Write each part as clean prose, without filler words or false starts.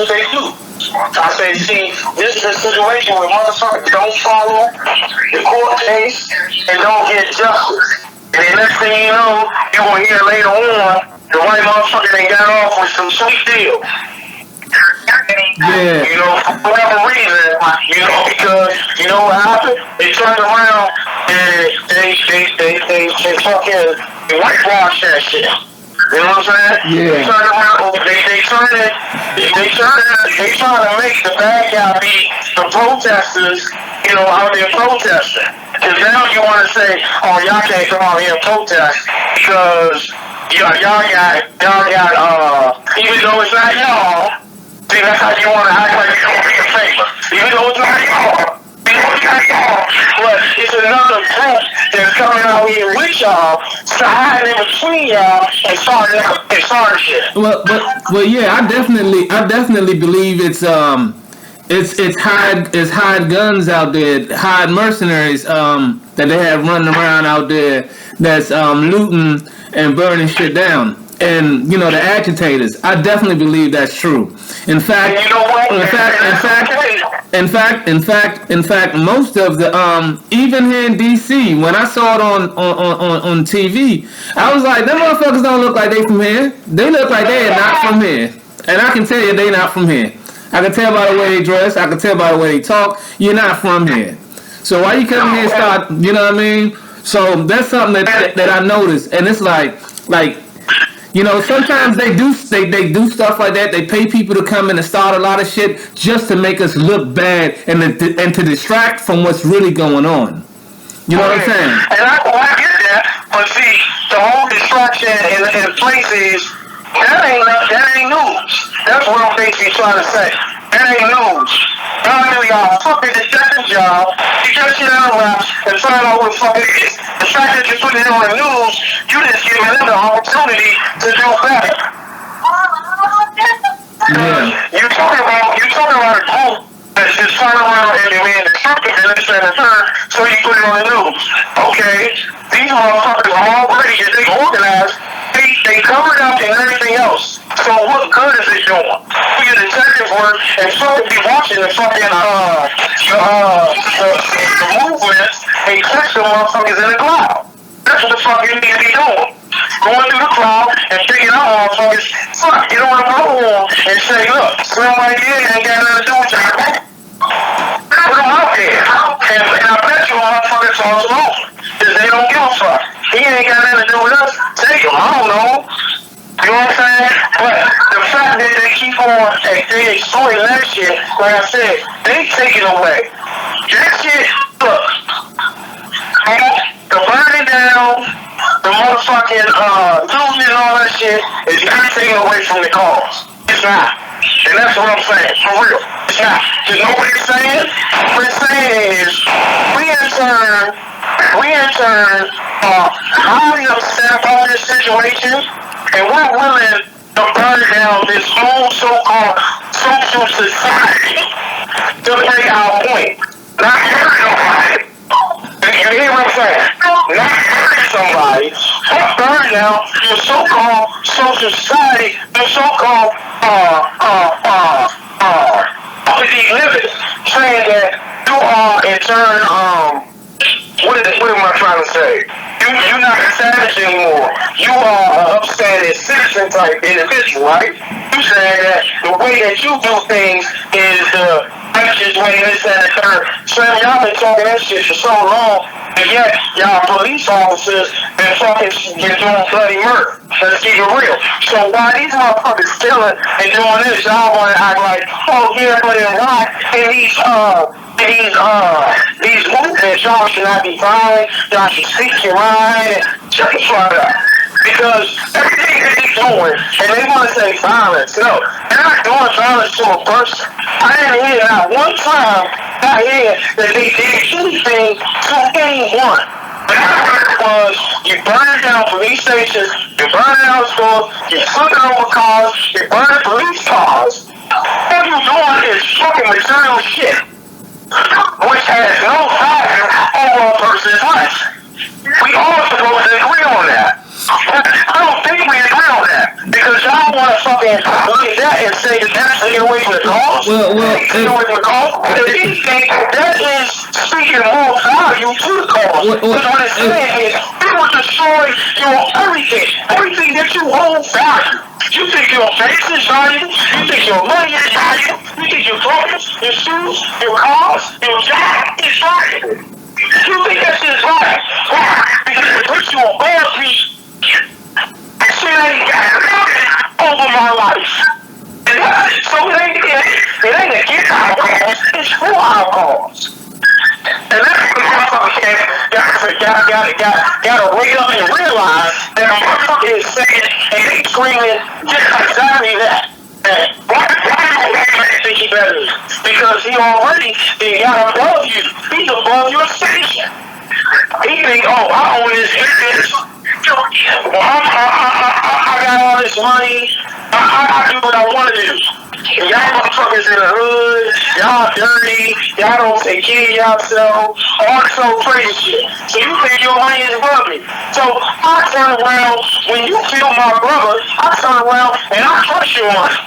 what they do. I say, see, this is a situation where motherfuckers don't follow the court case and don't get justice. And the next thing you know, you're going to hear later on, the white motherfucker they got off with some sweet deal. Yeah. You know, for whatever reason, you know, because, you know what happened? They turned around and they fucking whitewash that shit. You know what I'm saying? Yeah. They turn around, they try to make the bad guy be the protesters, you know, out there protesting. Because now you want to say, oh, y'all can't come out here and protest because y'all got, even though it's not y'all, see, that's how you want to act like you're doing a favor. Even though it's not y'all. But it's another group that's coming out here with y'all, sliding in between y'all, and starting shit. Well, yeah, I definitely believe it's hired guns out there, hired mercenaries that they have running around out there that's looting and burning shit down. And you know, the agitators. I definitely believe that's true. In fact, you know what? In fact, most of the even here in DC, when I saw it on TV, I was like, them motherfuckers don't look like they from here. They look like they are not from here, and I can tell you they not from here. I can tell by the way they dress. I can tell by the way they talk. You're not from here. So why you come here and start? You know what I mean? So that's something that I noticed, and it's like. You know, sometimes they do stuff like that. They pay people to come in and start a lot of shit just to make us look bad and to distract from what's really going on. You know what I'm saying? And I get that, but see, the whole distraction in places, that ain't news. That's what I'm basically trying to say. That ain't news. Y'all do y'all fucking detective job. You just shit out of raps and find out what the fuck it is. The fact that you're putting it on the news, you just giving them the opportunity to do better. Yeah. You talking about a group that's just turn around and being destructive and this and the third, so you put it on the news. Okay, these motherfuckers already, if they organized, they covered up and everything else. So what good is it doing? Your detective work and so be watching the fucking the movements and catch the motherfuckers in the cloud. That's what the fuck you need to be doing. Going through the crowd and figuring out motherfuckers, fuck, get on the platform and say, look, somebody here ain't got nothing to do with y'all. Put them out there. And I bet you motherfuckers are alone. Because they don't give a fuck. He ain't got nothing to do with us. Take him. I don't know. You know what I'm saying? But the fact that they keep on, they exploiting that shit, like I said, they take it away. That shit, look, the burning down, the motherfucking losing and all that shit is not taken away from the cause. It's not. And that's what I'm saying, for real. It's not. You know what it's saying? What it's saying is, we in turn highly upset about this situation, and we're willing to burn down this whole so-called social society to make our point. Not hurt nobody. You hear what I'm saying? Not hurt somebody. But burn down the so-called social society, the so-called limits, saying that you are in turn what am I trying to say? You're not a savage anymore. You are an upstanding citizen type individual, right? You saying that the way that you do things is the righteous way, this and the third. So y'all been talking that shit for so long, and yet y'all police officers been fucking doing bloody murder. Let's keep it real. So while these motherfuckers killing and doing this, y'all want to act like, oh yeah, but in why? And these movements, y'all should not be violent, y'all should speak your mind, and shut the fuck up. Because everything that they're doing, and they want to say violence, no, they're not doing violence to a person. I didn't hear not one time out here that they did anything to anyone. What I heard was, you burning down police stations, you burning down stores, you flipping over cars, you burning police cars. What you're doing is fucking material shit, which has no value over a person's life. We all supposed to agree on that. I don't think we agree on that, because y'all want to fuck fucking look at that and say that that's taking away from the cause. Taking away from the cause. If anything, that is speaking more value to the cause. Because what it's saying is, it will destroy your everything. Everything that you hold value. You think your face is valuable. You think your money is valuable. You think your clothes, your shoes, your cars, your job is valuable. You think that shit is right. Why? Because it puts you on bad feet. That shit ain't got nothing over my life. So it ain't against our cause, it's for our cause. And that's what motherfuckers gotta wake up and realize that a motherfucker is saying and they screaming just exactly that. Why think he better? Because he already got above you. He's above your station. He think, oh, I own this business. I got all this money. I do what I want to do. Y'all motherfuckers in the hood, y'all dirty, y'all don't take care of yourself, all this old crazy shit. So you think your money is above me. So I turn around, when you kill my brother, I turn around and I trust you on it.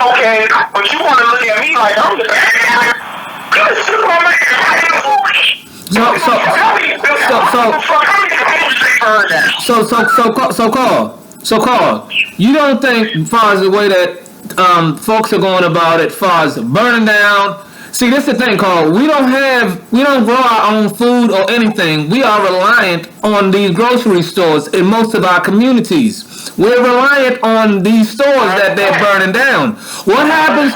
Okay, but you want to look at me like I'm the bad guy. So Carl, you don't think, as far as the way that folks are going about it, as far as burning down. See, this is the thing, Carl. We don't grow our own food or anything. We are reliant on these grocery stores in most of our communities. We're reliant on these stores that they're burning down. What happens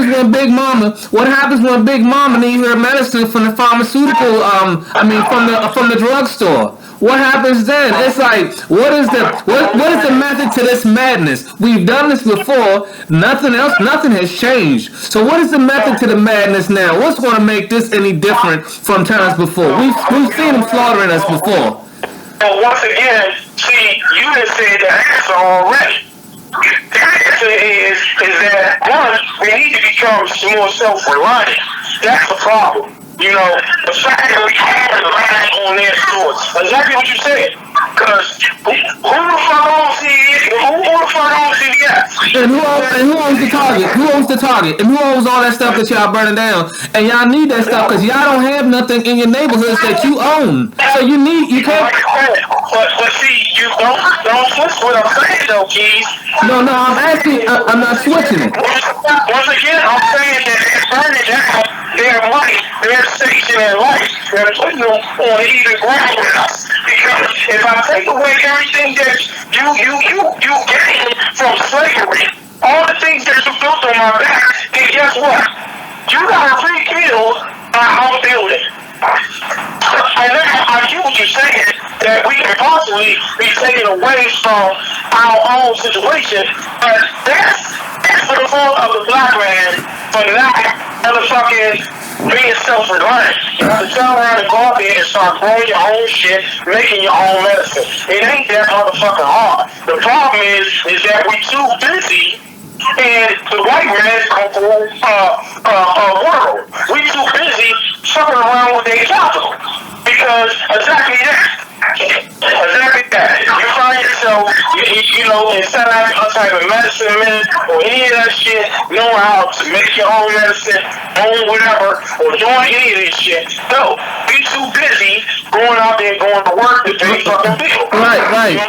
when Big Mama needs her medicine from the pharmaceutical? From the drugstore? What happens then? It's like, what is the method to this madness? We've done this before. Nothing has changed. So what is the method to the madness now? What's going to make this any different from times before? We've seen them slaughtering us before. But once again, see, you done said the answer already. The answer is that, one, we need to become more self-reliant. That's the problem. You know, the fact that we have to rely on their stores. Exactly what you said. Because who the fuck owns CVS? Who the fuck owns CVS? And who owns the Target? Who owns the Target? And who owns all that stuff that y'all burning down? And y'all need that stuff because y'all don't have nothing in your neighborhoods that you own. So you can't. But see, you don't switch what I'm saying though, Keyz. No, I'm asking. I'm not switching it. Once again, I'm saying that they're burning down their money, their station in life. They're putting them on even ground with us. Because if I take away everything that you gained from slavery, all the things that you built on my back, then guess what? You gotta rebuild my own building. And I get what you're saying, that we can possibly be taken away from our own situation, but that's the fault of the black man for not motherfucking being self-reliant. You have to turn around and go out there and start growing your own shit, making your own medicine. It ain't that motherfucking hard. The problem is that we too busy in the white man's comfortable world. We too busy fucking around with their capital. Because exactly that. You find yourself, instead of having some type of medicine man or any of that shit, knowing how to make your own medicine, own whatever, or doing any of this shit. No, we too busy going out there going to work to pay fucking bills. Right.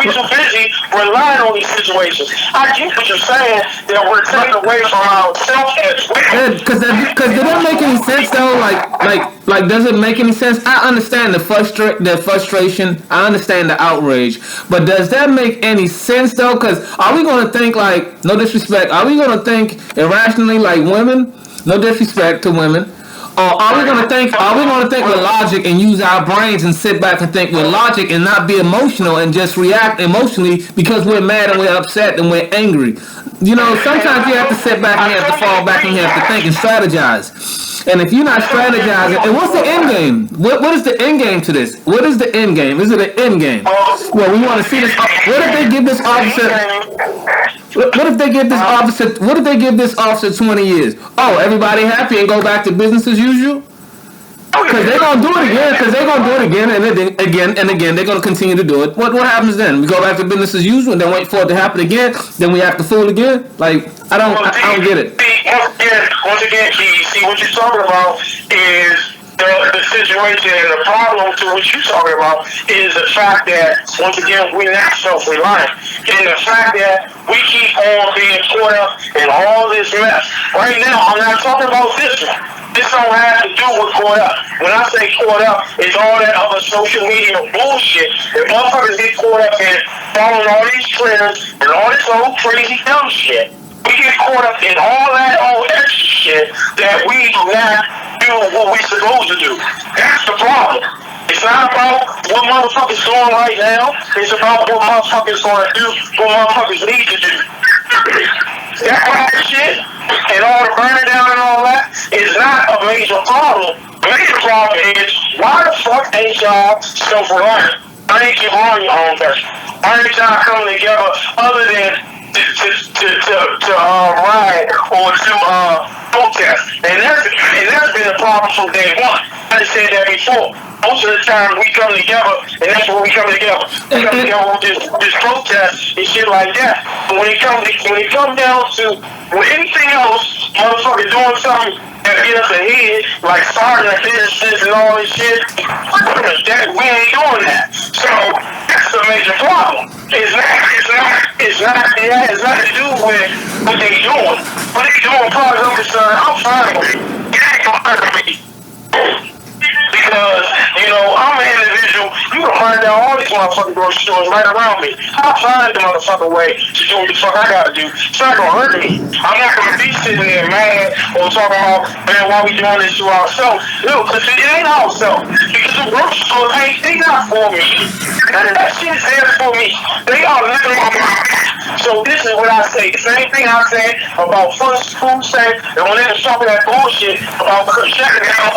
We too busy relying on these situations. I get what you're saying, that we're taking away from ourselves as well. Because does that make any sense though? Like, does it make any sense? I understand the frustration. I understand the outrage. But does that make any sense though? Because are we going to think like, no disrespect, are we going to think irrationally like women? No disrespect to women. Or are we going to think with logic and use our brains and sit back and think with logic and not be emotional and just react emotionally because we're mad and we're upset and we're angry? You know, sometimes you have to sit back and you have to fall back and you have to think and strategize. And if you're not strategizing, and what's the end game? What is the end game to this? What is the end game? Is it an end game? Well, we want to see this. What if they give this officer? What if they give this officer? What if they give this officer 20 years? Oh, everybody happy and go back to business as usual? Because they're gonna do it again. Because they're gonna do it again and again and again. They're gonna continue to do it. What happens then? We go back to business as usual and then wait for it to happen again. Then we have to fool again. Like I don't get it. Once again, Keyz, see what you're talking about is the situation and the problem to what you're talking about is the fact that once again we're not self-reliant, and the fact that we keep on being caught up in all this mess. Right now, I'm not talking about this one. This don't have to do with caught up. When I say caught up, it's all that other social media bullshit. If motherfuckers get caught up in following all these trends and all this old crazy dumb shit, we get caught up in all that old extra shit that we do not do what we're supposed to do. That's the problem. It's not about what motherfuckers doing right now. It's about what motherfuckers gonna do, what motherfuckers need to do. That kind of shit and all the burning down and all that is not a major problem. The major problem is why the fuck ain't y'all self-reliant? I ain't you on your own person. I ain't y'all coming together other than to riot or to protest. And that's been a problem from day one. I said that before. Most of the time we come together, and that's when we come together. We come together with this protest and shit like that. But when it comes down to anything else, motherfucker doing something that get us ahead, like starting a business and all this shit, we ain't doing that. So that's the major problem. It has nothing to do with what they doing. What they doing, as far as I'm concerned, I'm fine with it. It ain't gonna hurt me. Because, I'm an individual. You can find out all these motherfucking grocery stores right around me. I'll find the motherfucking way to do what the fuck I gotta do. It's not gonna hurt me. I'm not gonna be sitting there mad or talking about, man, why we doing this to ourselves. No, because it ain't ourselves. Because the grocery stores they not for me. None of that shit is there for me. They are living on my back. So this is what I say. The same thing I said about food stamps and when they was talking that bullshit about shutting down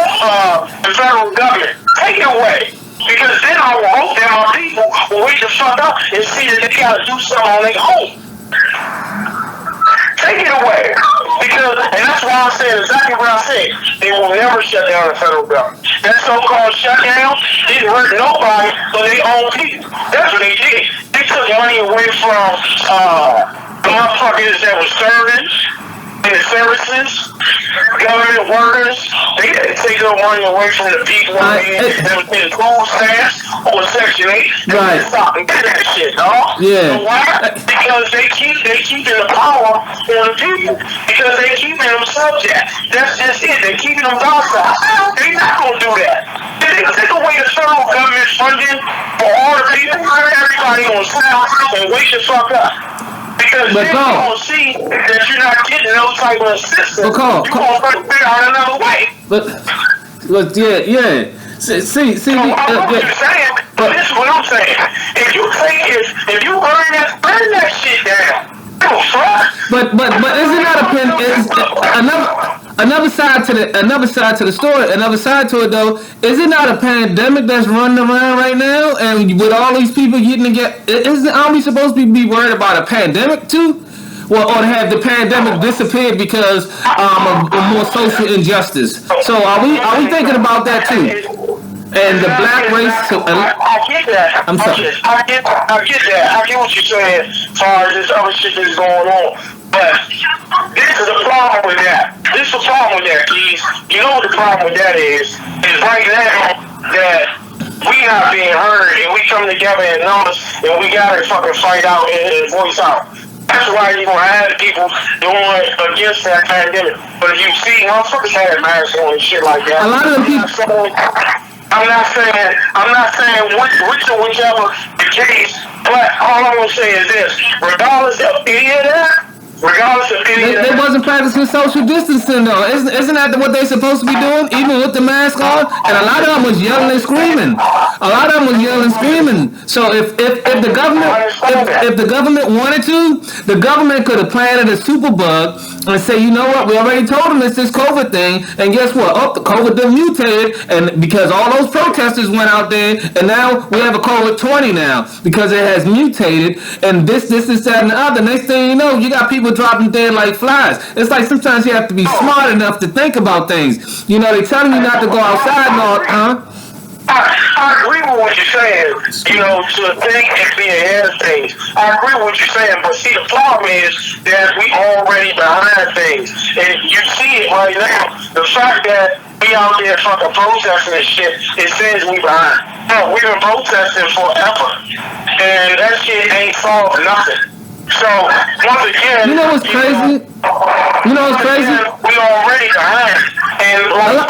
the federal government. Take it away. Because then I will hope that my people will wake the fuck up and see that they gotta do something on their own. Take it away. And that's why I'm saying exactly what I said. They will never shut down the federal government. That so-called shutdown didn't hurt nobody but their own people. That's what they did. They took money away from the motherfuckers that were serving in the services, government workers. They take their money away from the people that was in food stamps or Section 8. Right. Stop and get that shit, dog. Yeah. So why? Because they keeping the power on the people. Because they keeping them subject. That's just it. They keeping them docile. They not gonna do that. If they take away the federal government funding for all the people, everybody gonna stop and wake the fuck up. Because then you gonna see that you're not getting those type of assistance. You're gonna figure out another way. But yeah. See. So I know what you're saying, but this is what I'm saying. If you burn that shit down. But isn't that another side to the story? Another side to it though, is it not a pandemic that's running around right now? And with all these people aren't we supposed to be worried about a pandemic too? Well, or to have the pandemic disappear because of more social injustice. So are we thinking about that too? And the black race. I get that. I'm sorry. I get that. I get what you're saying as far as this other shit that's going on. But this is the problem with that. This is the problem with that, Keyz. You know what the problem with that is right now that we not being heard and we come together in numbers and we gotta fucking fight out and voice out. That's why you're gonna have people doing against that pandemic. But if you see motherfuckers had masks on and shit like that, a lot of the people. I'm not saying whichever the case, but all I'm gonna say is this: regardless of any of that, they wasn't practicing social distancing though. Isn't that what they're supposed to be doing, even with the mask on? And a lot of them was yelling and screaming. So if the government wanted to, the government could have planted a super bug and say, you know what, we already told them it's this COVID thing, and guess what? Oh, the COVID done mutated, and because all those protesters went out there, and now we have a COVID-20 now because it has mutated, and this, that, and the other. Next thing you know, you got people dropping dead like flies. it's like sometimes you have to be smart enough to think about things. You know, they telling you not to go outside and all, huh? I agree with what you're saying, you know, to think and be ahead of things. I agree with what you're saying, but see, the problem is that we already behind things. And you see it right now. The fact that we out there fucking protesting and shit, it says we behind. No, we've been protesting forever. And that shit ain't solved nothing. So, once again... You know what's crazy? You know what's crazy? We already behind. And like,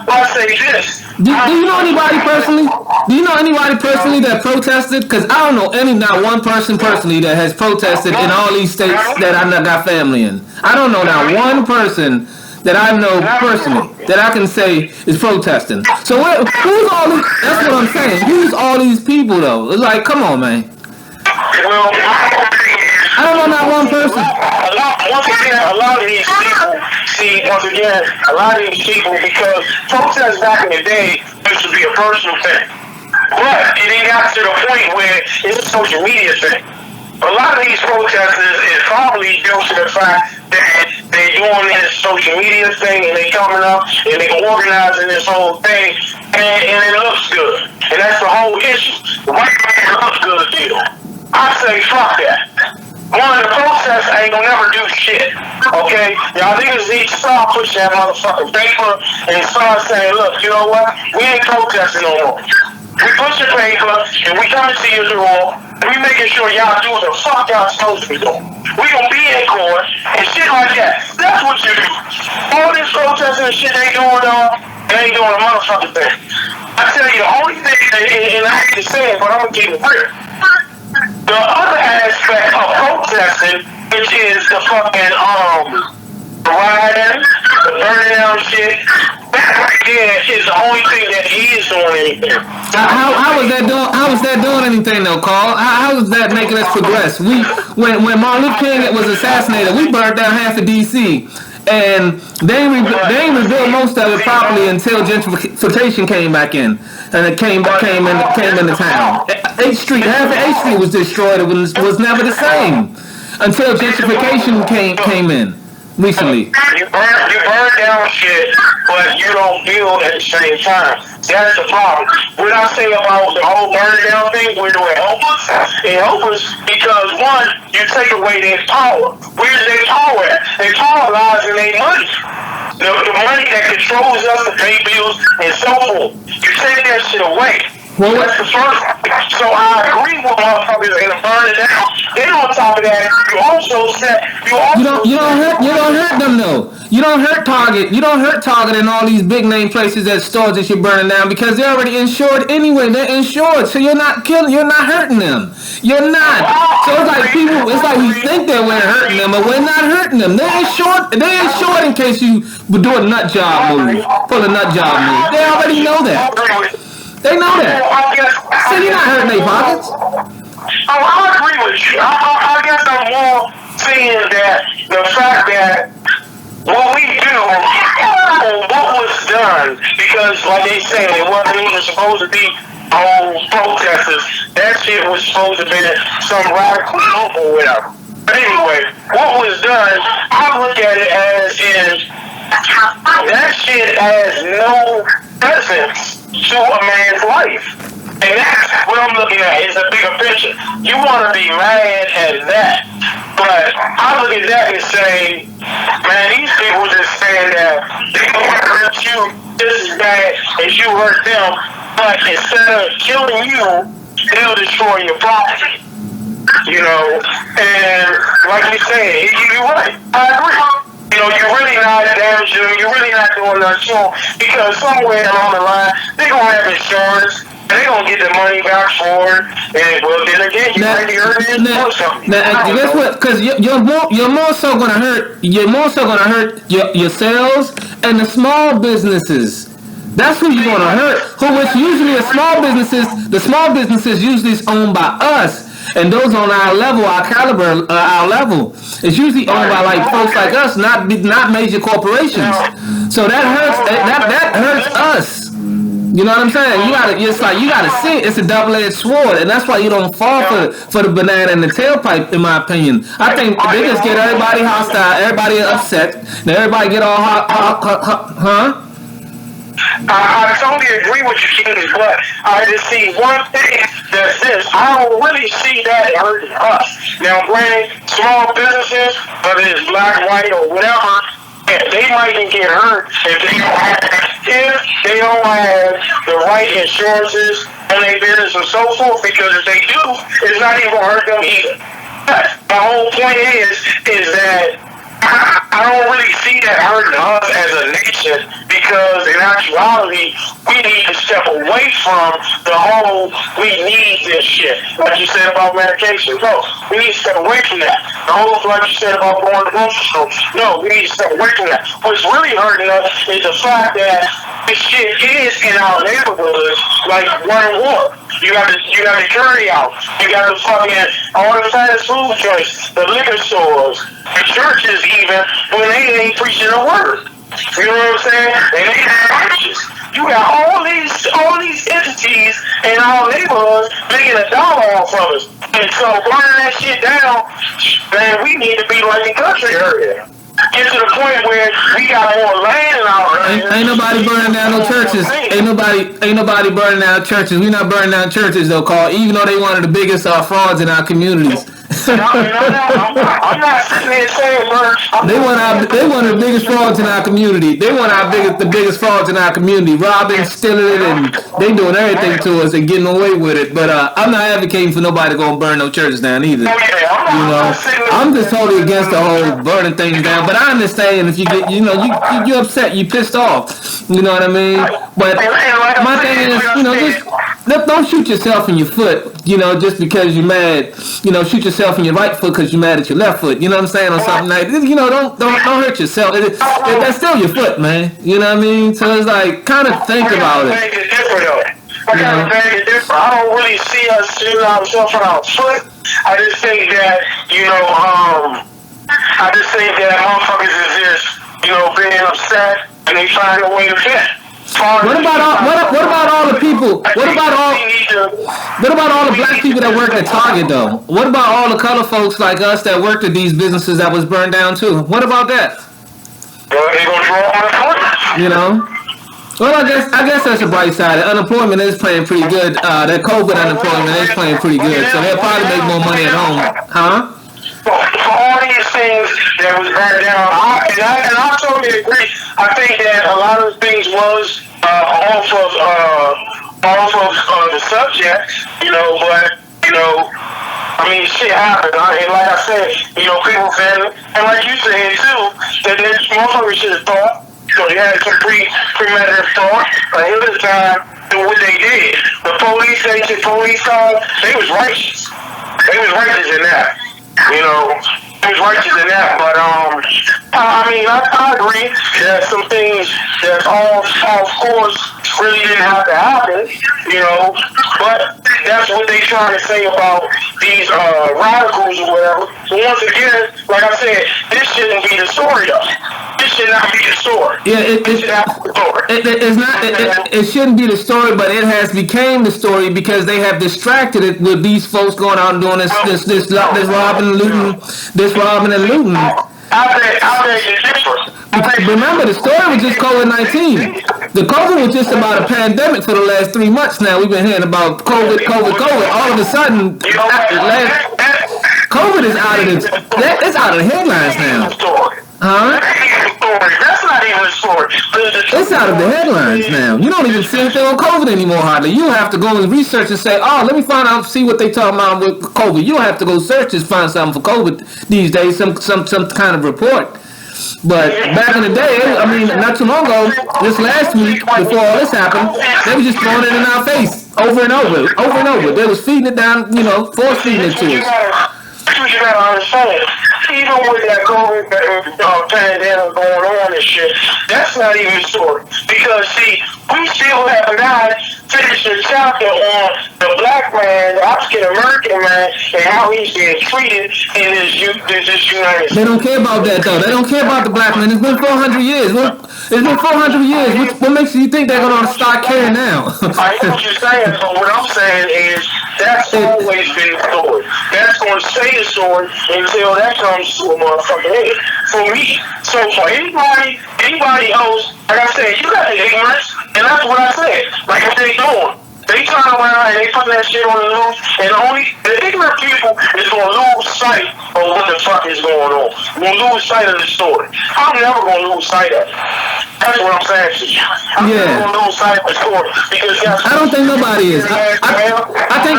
I say this. Do you know anybody personally? Do you know anybody personally that protested? Because I don't know not one person personally that has protested in all these states that I got family in. I don't know not one person that I know personally that I can say is protesting. So who's all these? That's what I'm saying. Who's all these people though? It's like, come on, man. Well, I don't know not one person. Once again, a lot of these people, because protests back in the day used to be a personal thing. But it got to the point where it's a social media thing. A lot of these protesters is probably due to the fact that they're doing this social media thing and they coming up and they organizing this whole thing and it looks good. And that's the whole issue. The white man looks good deal. I say fuck that. One, the protest ain't gonna never do shit. Okay? Y'all niggas need to start pushing that motherfucking paper and start saying, look, you know what? We ain't protesting no more. We push the paper and we coming to your door and we making sure y'all do what the fuck y'all supposed to be doing. We gonna be in court and shit like that. That's what you do. All this protesting and shit they doing they ain't doing a motherfucking thing. I tell you, the only thing, and I hate to say it, but I'm gonna keep it real. The other aspect of protesting, which is the fucking rioting, the burning down shit, that right there is the only thing that is doing anything. How was that doing anything though, Carl? How was that making us progress? When Martin Luther King was assassinated, we burned down half of DC. And they ain't rebuilt most of it properly until gentrification came back in, and it came into town. Half of 8th Street was destroyed. It was never the same until gentrification came in recently. You burn down shit, but you don't build at the same time. That's the problem. What I say about the whole burn down thing, where do it help us? It helps us because, one, you take away their power. Where's their power at? Their power lies in their money. The money that controls us to pay bills and so forth. You take that shit away. Well, that's the first. So I agree with motherfuckers in the burning down. Then on top of that, you don't hurt them though. You don't hurt Target. You don't hurt Target and all these big name places that stores that you're burning down because they're already insured anyway. They're insured, so you're not hurting them. You're not. So it's like we think that we're hurting them, but we're not hurting them. They're insured. They're insured in case you would do a nut job move, pull a nut job move. They already know that. They know that. So you're not hurting their pockets. I agree with you. I guess I'm more saying that the fact that what we do or what was done, because like they said, it wasn't even supposed to be protesters. That shit was supposed to be some radical group or whatever. But anyway, what was done, I look at it as that shit has no essence to a man's life. And that's what I'm looking at, is a bigger picture. You want to be mad at that. But I look at that and say, man, these people just saying that they don't hurt you just as bad as you hurt them. But instead of killing you, they'll destroy your property. You know, and like you said, you're right. I agree. You know, you're really not damaging, you're really not doing nothing wrong, because somewhere along the line, they're going to have insurance, and they're going to get the money back for it, and well, then again, you might be hurting something. Now, guess what? Because you're more so going to hurt your sales and the small businesses. That's who you're going to hurt. Which usually are small businesses. The small businesses usually is owned by us. And those on our level, our caliber, our level, it's usually owned by like folks like us, not major corporations. So that hurts. That hurts us. You know what I'm saying? You gotta see it. It's a double-edged sword, and that's why you don't fall for the banana in the tailpipe. In my opinion, I think they just get everybody hostile, everybody upset, and everybody get all huh? I totally agree with you, Keyz, but I just see one thing that's this. I don't really see that hurting us. Now, granted, small businesses, whether it's black, white, or whatever, they might even get hurt if they don't have the right insurances on their business and so forth, because if they do, it's not even going to hurt them either. But my whole point is that I don't really see that hurting us as a nation, because in actuality, we need to step away from the whole we need this shit. Like you said about medication. No, we need to step away from that. The whole, like you said about going to the grocery store. No, we need to step away from that. What's really hurting us is the fact that this shit is in our neighborhoods like running water. You got the carry out. You got the fucking all the fast food joints, the liquor stores, the churches even, when they ain't preaching the word. You know what I'm saying? And they ain't churches. You got all these entities in our neighborhoods making $1 off of us. And so burning that shit down, man, we need to be like the country area. Get to the point where we got more land in our area. Ain't nobody burning down no churches. Ain't nobody burning down churches. We not burning down churches though, Carl. Even though they one of the biggest frauds in our communities. I'm not sitting there saying, they one of the biggest frauds in our community. They one of the biggest frauds in our community. Robbing, stealing it, and they doing everything to us and getting away with it. But I'm not advocating for nobody to go and burn no churches down either. I'm just totally against the whole burning things down. But I understand if you get, you upset, you pissed off. You know what I mean? But my thing is, just don't shoot yourself in your foot. Just because you're mad. Shoot yourself in your right foot because you're mad at your left foot. You know what I'm saying? Or something like don't hurt yourself. That's still your foot, man. You know what I mean? So it's like, kind of think about it. I don't really see us shooting ourselves in our foot. I just think that, motherfuckers is just, being upset and they find a way to fit. What about all the people? What about all the black people that work at Target though? What about all the color folks like us that worked at these businesses that was burned down too? What about that? Well, they gonna draw on the Well, I guess that's a bright side. Unemployment is playing pretty good. That COVID unemployment is playing pretty good, so they'll probably make more money at home, huh? For all these things that was burned down, and I totally agree. I think that a lot of the things was off of the subject, but shit happens. And like I said, people feel, and like you said too, that this motherfucker should have thought. They had some premeditated thought ahead of time than what they did. The police station, they was righteous. They was righteous in that. They was righteous in that. But I agree that some things that all of course really didn't have to happen. But that's what they trying to say about these radicals or whatever. So once again, like I said, this shouldn't be the story though. This should not be the story. Yeah, it's not. It shouldn't be the story, but it has became the story because they have distracted it with these folks going out and doing this robbing and looting. Remember, the story was just COVID-19. The COVID was just about a pandemic for the last 3 months now. We've been hearing about COVID. All of a sudden, COVID is it's out of the headlines now. Huh? That's not even a story. It's out of the headlines now. You don't even see anything on COVID anymore, hardly. You have to go and research and say, let me find out, see what they talking about with COVID. You have to go search and find something for COVID these days, some kind of report. But back in the day, not too long ago, this last week, before all this happened, they were just throwing it in our face over and over. They was feeding it down, force feeding it to us. You gotta understand, even with that COVID pandemic going on and shit, that's not even the story. Because see, we still have not finished the chapter on the black man, the African American man, and how he's being treated in this United States. They don't care about that though. They don't care about the black man. It's been 400 years. It's been 400 years. What makes you think they're going to start caring now? I hear what you're saying, but what I'm saying is that's always been the story. That's going to stay the story until that comes to a motherfucking head. For me, so for anybody else, like I said, you got the ignorance, and that's what I said. Like what they doing. They turn around and they put that shit on the news, and only the ignorant people is going to lose sight of what the fuck is going on. We're going to lose sight of the story. I'm never going to lose sight of it. That's what I'm saying to you. I'm never going to lose sight of the story. Because I don't think nobody is. I think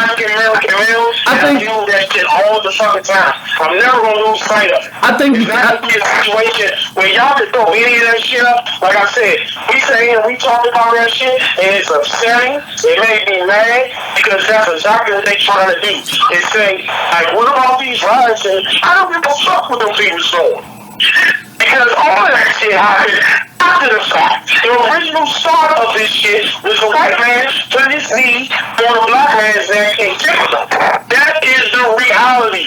do that shit all the fucking time. I'm never going to lose sight of it. I think it's not going to be a situation where y'all can throw any of that shit up. Like I said, we talked about that shit, and it's upsetting. It made me mad because that's exactly what they trying to do. They say, like, what about these riots? And I don't give a fuck what them people doing. Because all of that shit happened after the fact. The original start of this shit was a white man putting his knee on a black man's neck and killing him. That is the reality.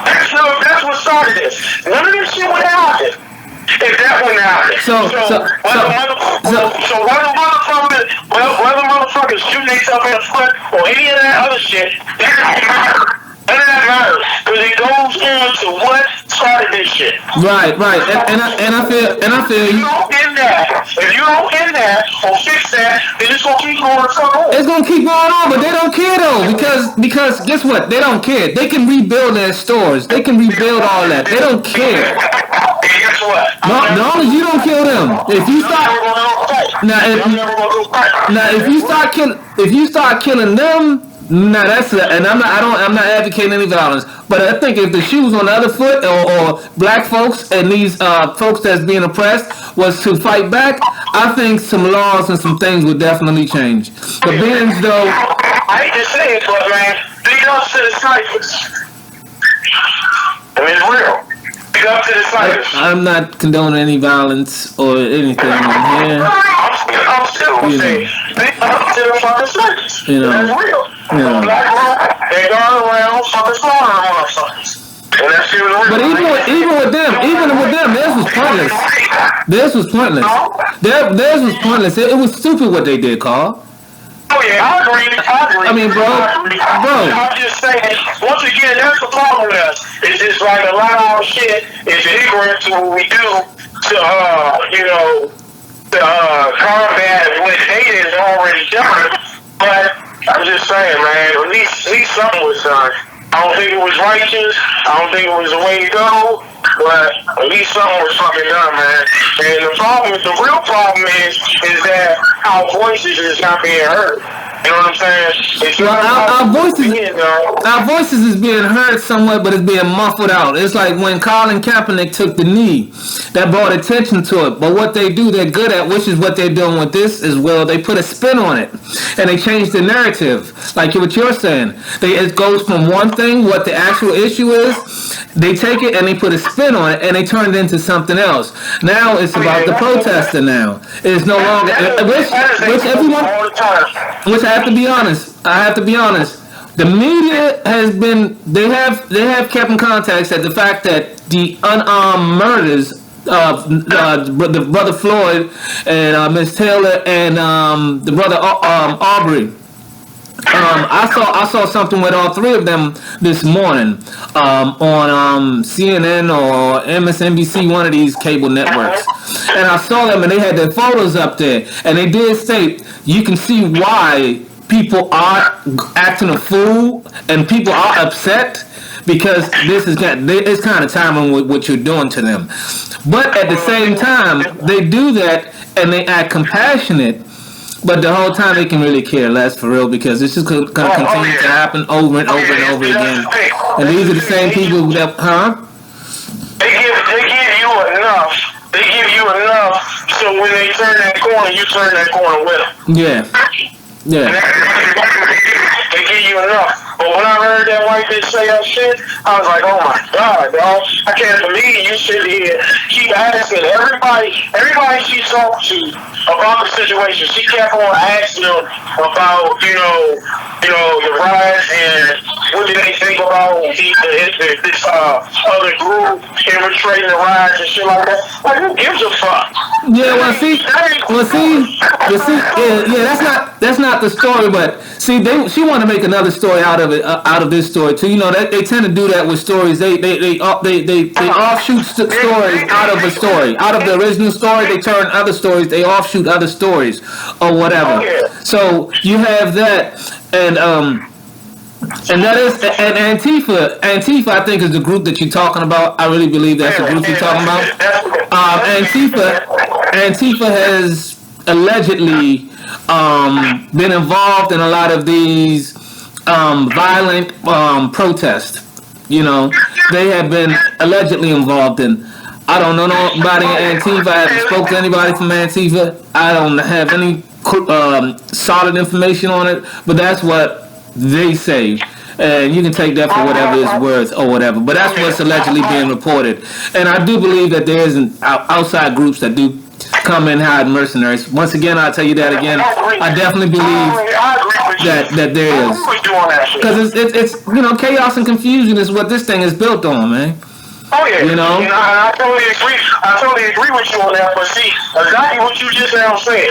That's what started this. None of this shit would happen if that wouldn't happen. Whether motherfuckers shooting themselves in the foot or any of that other shit, that doesn't matter. None of that matters. Because it goes on to what started this shit. Right. And I feel if you don't end that or fix that, then it's gonna keep going on. It's gonna keep going on, but they don't care though, because guess what? They don't care. They can rebuild their stores. They can rebuild all that. They don't care. And guess what? No, you don't kill them. If you start if you start killing them. No, I'm not advocating any violence, but I think if the shoes on the other foot, or black folks and these folks that's being oppressed was to fight back, I think some laws and some things would definitely change. But being though, I hate to say it, but man, big up to the snipers. I mean, it's real. Big up to the snipers. I'm not condoning any violence or anything here. I'm still saying, big up to the fucking snipers. You know, that's real. Yeah. Black folk, they go around fucking slaughtering motherfuckers. And that's still real. But even with them, theirs was pointless. Theirs was pointless. Theirs was pointless. It was stupid what they did, Carl. Oh yeah, I agree. I mean, bro. I'm just saying, once again, that's the problem with us. It's just like a lot of our shit is ignorant to what we do to, combat what they is already done. But I'm just saying, man, at least something was done. I don't think it was righteous. I don't think it was the way to go. But at least something was fucking done, man. And the real problem is that our voices is not being heard. You know what I'm saying? Our voices is being heard somewhat, but it's being muffled out. It's like when Colin Kaepernick took the knee, that brought attention to it. But what they do, they're good at, which is what they're doing with this as well. They put a spin on it, and they change the narrative, like what you're saying. It goes from one thing, what the actual issue is. They take it and they put a spin on it, and they turn it into something else. Now it's about the protester. Now it's no longer which I have to be honest. The media has been they have kept in contact at the fact that the unarmed murders of the brother Floyd and Miss Taylor and the brother Aubrey. I saw something with all three of them this morning on CNN or MSNBC, one of these cable networks, and I saw them and they had their photos up there, and they did state you can see why people are acting a fool and people are upset because it's kind of timing with what you're doing to them, but at the same time they do that and they act compassionate. But the whole time they can really care less for real because it's just going to continue to happen over and over and over again. And these are the same people that, They give you enough. They give you enough so when they turn that corner, you turn that corner with them. Yeah. They give you enough. But when I heard that white bitch say that shit, I was like, oh my God, dog. I can't believe you sit here, keep asking everybody she talked to about the situation. She kept on asking them about, the riots and what do they think about this other group in perpetrating the riots and shit like that. Like, who gives a fuck? Yeah, that's not the story. But see, she want to make another story out of it, out of this story too. You know that they tend to do that with stories. They offshoot stories out of a story, out of the original story. They turn other stories. They offshoot other stories or whatever. So you have that, and that is, and Antifa, I think, is the group that you're talking about. I really believe that's the group you're talking about. Antifa has allegedly been involved in a lot of these violent protests. You know, they have been allegedly involved in. I don't know nobody in Antifa. I haven't spoken to anybody from Antifa. I don't have any solid information on it, but that's what they say, and you can take that for whatever it's worth or whatever. But that's what's allegedly being reported, and I do believe that there is outside groups that do come and hide mercenaries. Once again, I'll tell you that again. I definitely believe that there is, because it's you know, chaos and confusion is what this thing is built on, man. Oh yeah, you know, I totally agree. I totally agree with you on that. But see, exactly what you just now said.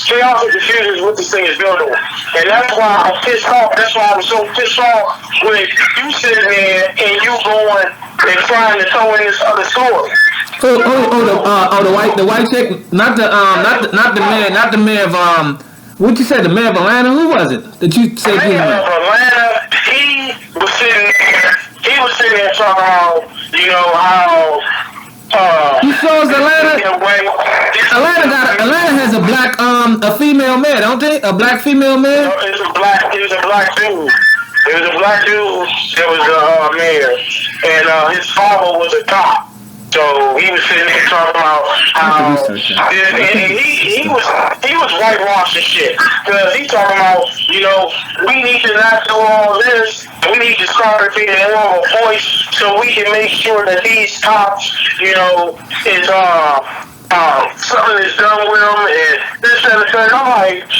Chaos and confusion is what this thing is built on, and that's why I'm pissed off. That's why I'm so pissed off with you sitting there and you going and trying to throw in this other story. The white chick, not the mayor of what you said, the mayor of Atlanta. Who was it that you said? The mayor of Atlanta. He was sitting there talking about, you know, how. He shows Atlanta has a black a female mayor, don't they? A black female mayor. No, it was a black dude. It was a black dude that was the mayor, and his father was a cop. So he was sitting there talking about how he was whitewashing shit. Because he talking about, you know, we need to not do all this. We need to start being more of a voice so we can make sure that these cops, you know, is something is done with them and this and that. I'm like,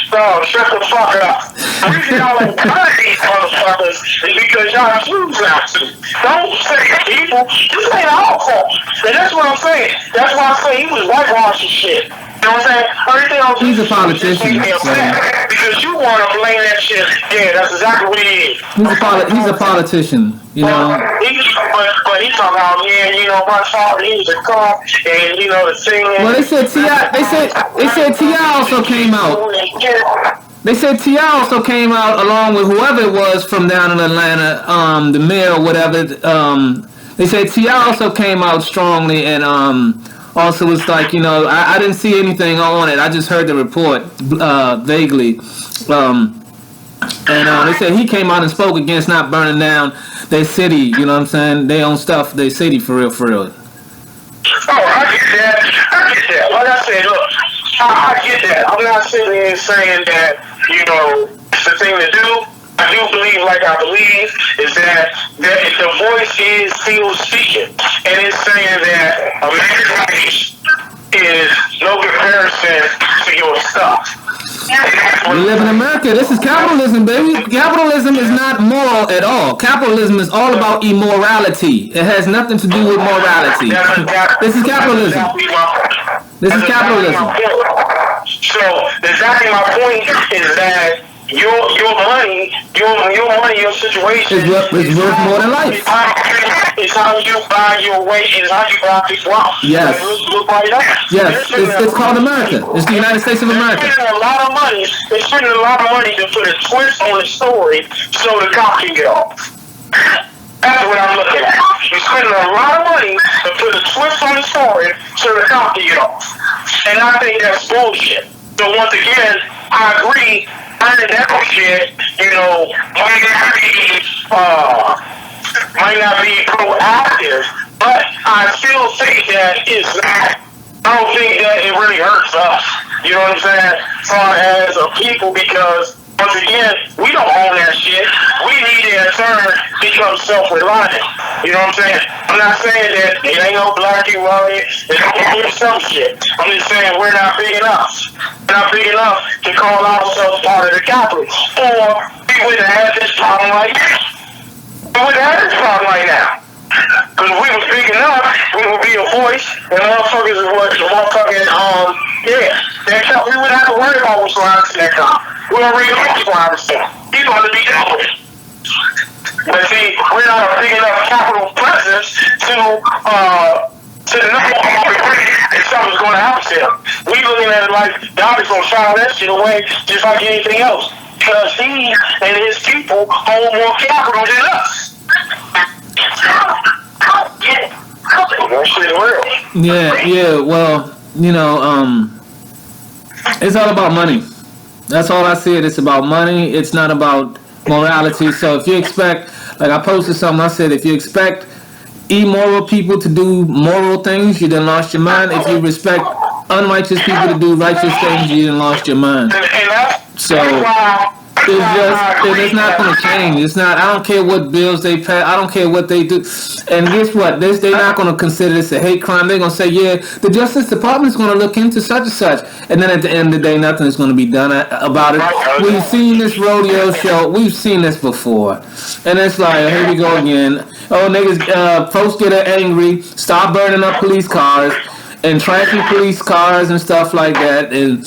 shut the fuck up. The reason y'all ain't cut these motherfuckers is because y'all choose not to. Don't say people. This ain't our fault. And that's what I'm saying. That's why I say he was whitewashing shit. You know what I'm saying? Everything else. He's a politician. Because you want to blame that shit. Yeah, that's exactly what he is. He's a politician. You know. But he talking about, yeah, you know, my father, he was a cop, and you know the thing. Well, they said T.I. also came out. They said T.I. also came out along with whoever it was from down in Atlanta, the mayor or whatever. They said T.I. also came out strongly, and also was like, you know, I didn't see anything on it. I just heard the report vaguely. And they said he came out and spoke against not burning down their city, you know what I'm saying? Their own stuff, their city, for real. Oh, I get that. Like I said, look, I get that. I'm not sitting here saying that, you know, it's the thing to do. I do believe, like I believe, is that the voice is still speaking. And it's saying that American life is no comparison to your stuff. We live in America. This is capitalism, baby. Capitalism is not moral at all. Capitalism is all about immorality. It has nothing to do with morality. This is capitalism. This is capitalism. So exactly my point is that your money, your situation is worth more than life. It's how you buy your way. It's how you buy people out. Yes. Look right now. Yes. It's called America. It's the United States of America. They're spending a lot of money. They're spending a lot of money to put a twist on the story so the cop can get off. That's what I'm looking at. You're spending a lot of money to put a twist on the story so the cop can get off. And I think that's bullshit. So once again, I agree. Burning that shit, you know, might not be proactive, but I still think that it's not. I don't think that it really hurts us. You know what I'm saying? As far as a people, because once again, we don't own that shit. We need to in turn become self-reliant. You know what I'm saying? I'm not saying that it ain't no black people out here that don't do some shit. I'm just saying we're not big enough. We're not big enough to call ourselves part of the capital. Or we wouldn't have this problem right now. We wouldn't have this problem right now. Because if we was big enough, we would be be a voice, and motherfuckers is what the motherfucking, that cop, we wouldn't have to worry about what's going on to that cop. We already know what's going on to him. He's going to be dealt with. But see, we're not a big enough capital presence to know if something's going to happen to him. We looking at it like, y'all just going to file that shit away just like anything else. Because he and his people hold more capital than us. Yeah, well, it's all about money. That's all I see it. It's about money. It's not about morality. So if you expect, like I posted something, I said, if you expect immoral people to do moral things, you done lost your mind. If you respect unrighteous people to do righteous things, you done lost your mind. So it's not going to change. It's not. I don't care what bills they pass. I don't care what they do. And guess what? They're not going to consider this a hate crime. They're going to say, yeah, the Justice Department is going to look into such and such. And then at the end of the day, nothing is going to be done about it. We've seen this rodeo show. We've seen this before. And it's like, here we go again. Oh, niggas, folks get angry, start burning up police cars and trashing police cars and stuff like that. And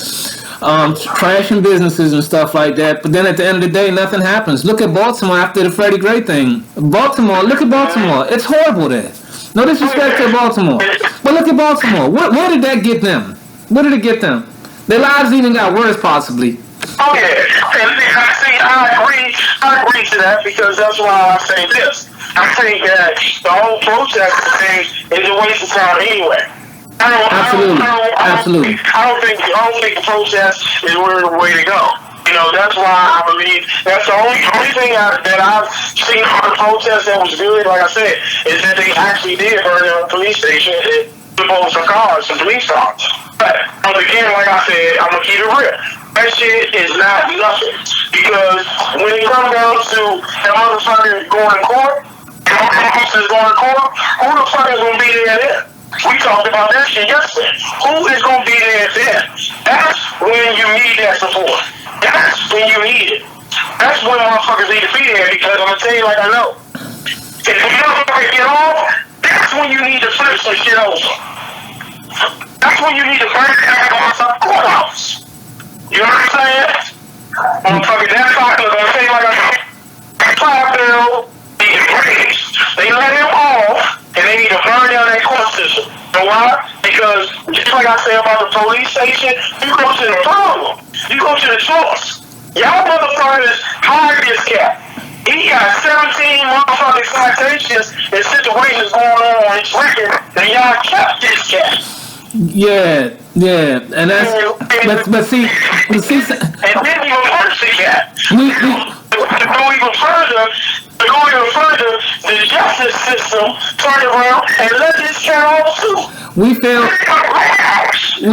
trashing businesses and stuff like that, but then at the end of the day, nothing happens. Look at Baltimore after the Freddie Gray thing. Look at Baltimore. It's horrible there. No disrespect to Baltimore, but look at Baltimore. Where did that get them? Where did it get them? Their lives even got worse, possibly. Oh yeah, and see, I agree to that because that's why I say this. I think that the whole protest thing is a waste of time anyway. Absolutely. I don't think the protest is the way to go. That's why I believe that's the only thing that I've seen on the protest that was good, like I said, is that they actually did burn down a police station and demolish some cars, some police cars. But again, like I said, I'm gonna keep it real. That shit is not nothing. Because when it comes down to the motherfuckers going to court, who the fuck is gonna be there then? We talked about that shit yesterday. Who is going to be there then? That's when you need that support. That's when you need it. That's when motherfuckers need to be there because I'm going to tell you like I know. If you don't get off, that's when you need to flip some shit over. That's when you need to burn down on some courthouse. You know what I'm saying? Motherfucker, that's not going to tell you like I know. That trial bill, they let him off. And they need to burn down that court system. You know why? Because just like I said about the police station, you go to the problem. You go to the source. Y'all motherfuckers hired this cat. He got 17 motherfucking citations and situations going on his record, and y'all kept this cat. Yeah, and that's but see, and then you hurt the cat. To go even further, the justice system turned around and let this cat off too. We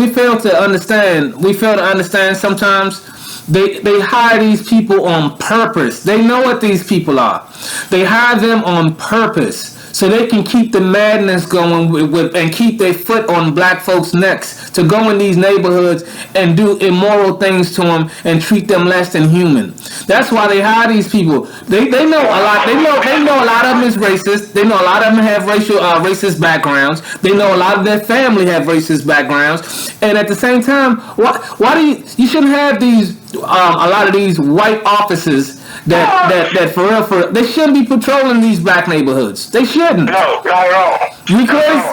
fail to understand sometimes they hire these people on purpose. They know what these people are. They hire them on purpose so they can keep the madness going and keep their foot on black folks' necks to go in these neighborhoods and do immoral things to them and treat them less than human. That's why they hire these people. They know a lot. They know a lot of them is racist. They know a lot of them have racist backgrounds. They know a lot of their family have racist backgrounds. And at the same time, why do you shouldn't have these a lot of these white officers that for real they shouldn't be patrolling these black neighborhoods. They shouldn't. No, not at all.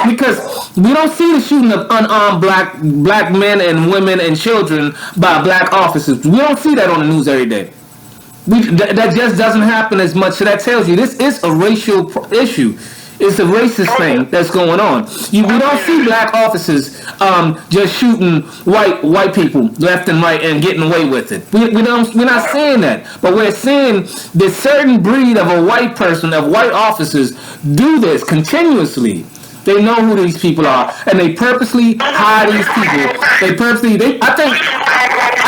Because we don't see the shooting of unarmed black men and women and children by black officers. We don't see that on the news every day. That just doesn't happen as much. So that tells you this is a racial issue. It's a racist thing that's going on. We don't see black officers just shooting white people left and right and getting away with it. We're not seeing that, but we're seeing this certain breed of white officers do this continuously. They know who these people are, and they purposely hire these people. I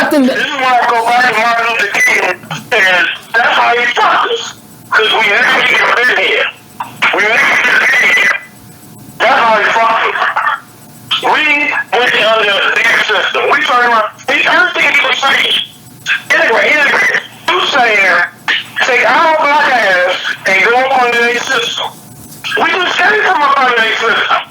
think this is why I go back to Martin Luther King, and that's how he stopped us. Because we never get in here. That's how he fucked us. We went under their system. We turned around. Everything he was saying. Anyway, you saying, take our black ass and go up under their system. We just came from up under their system.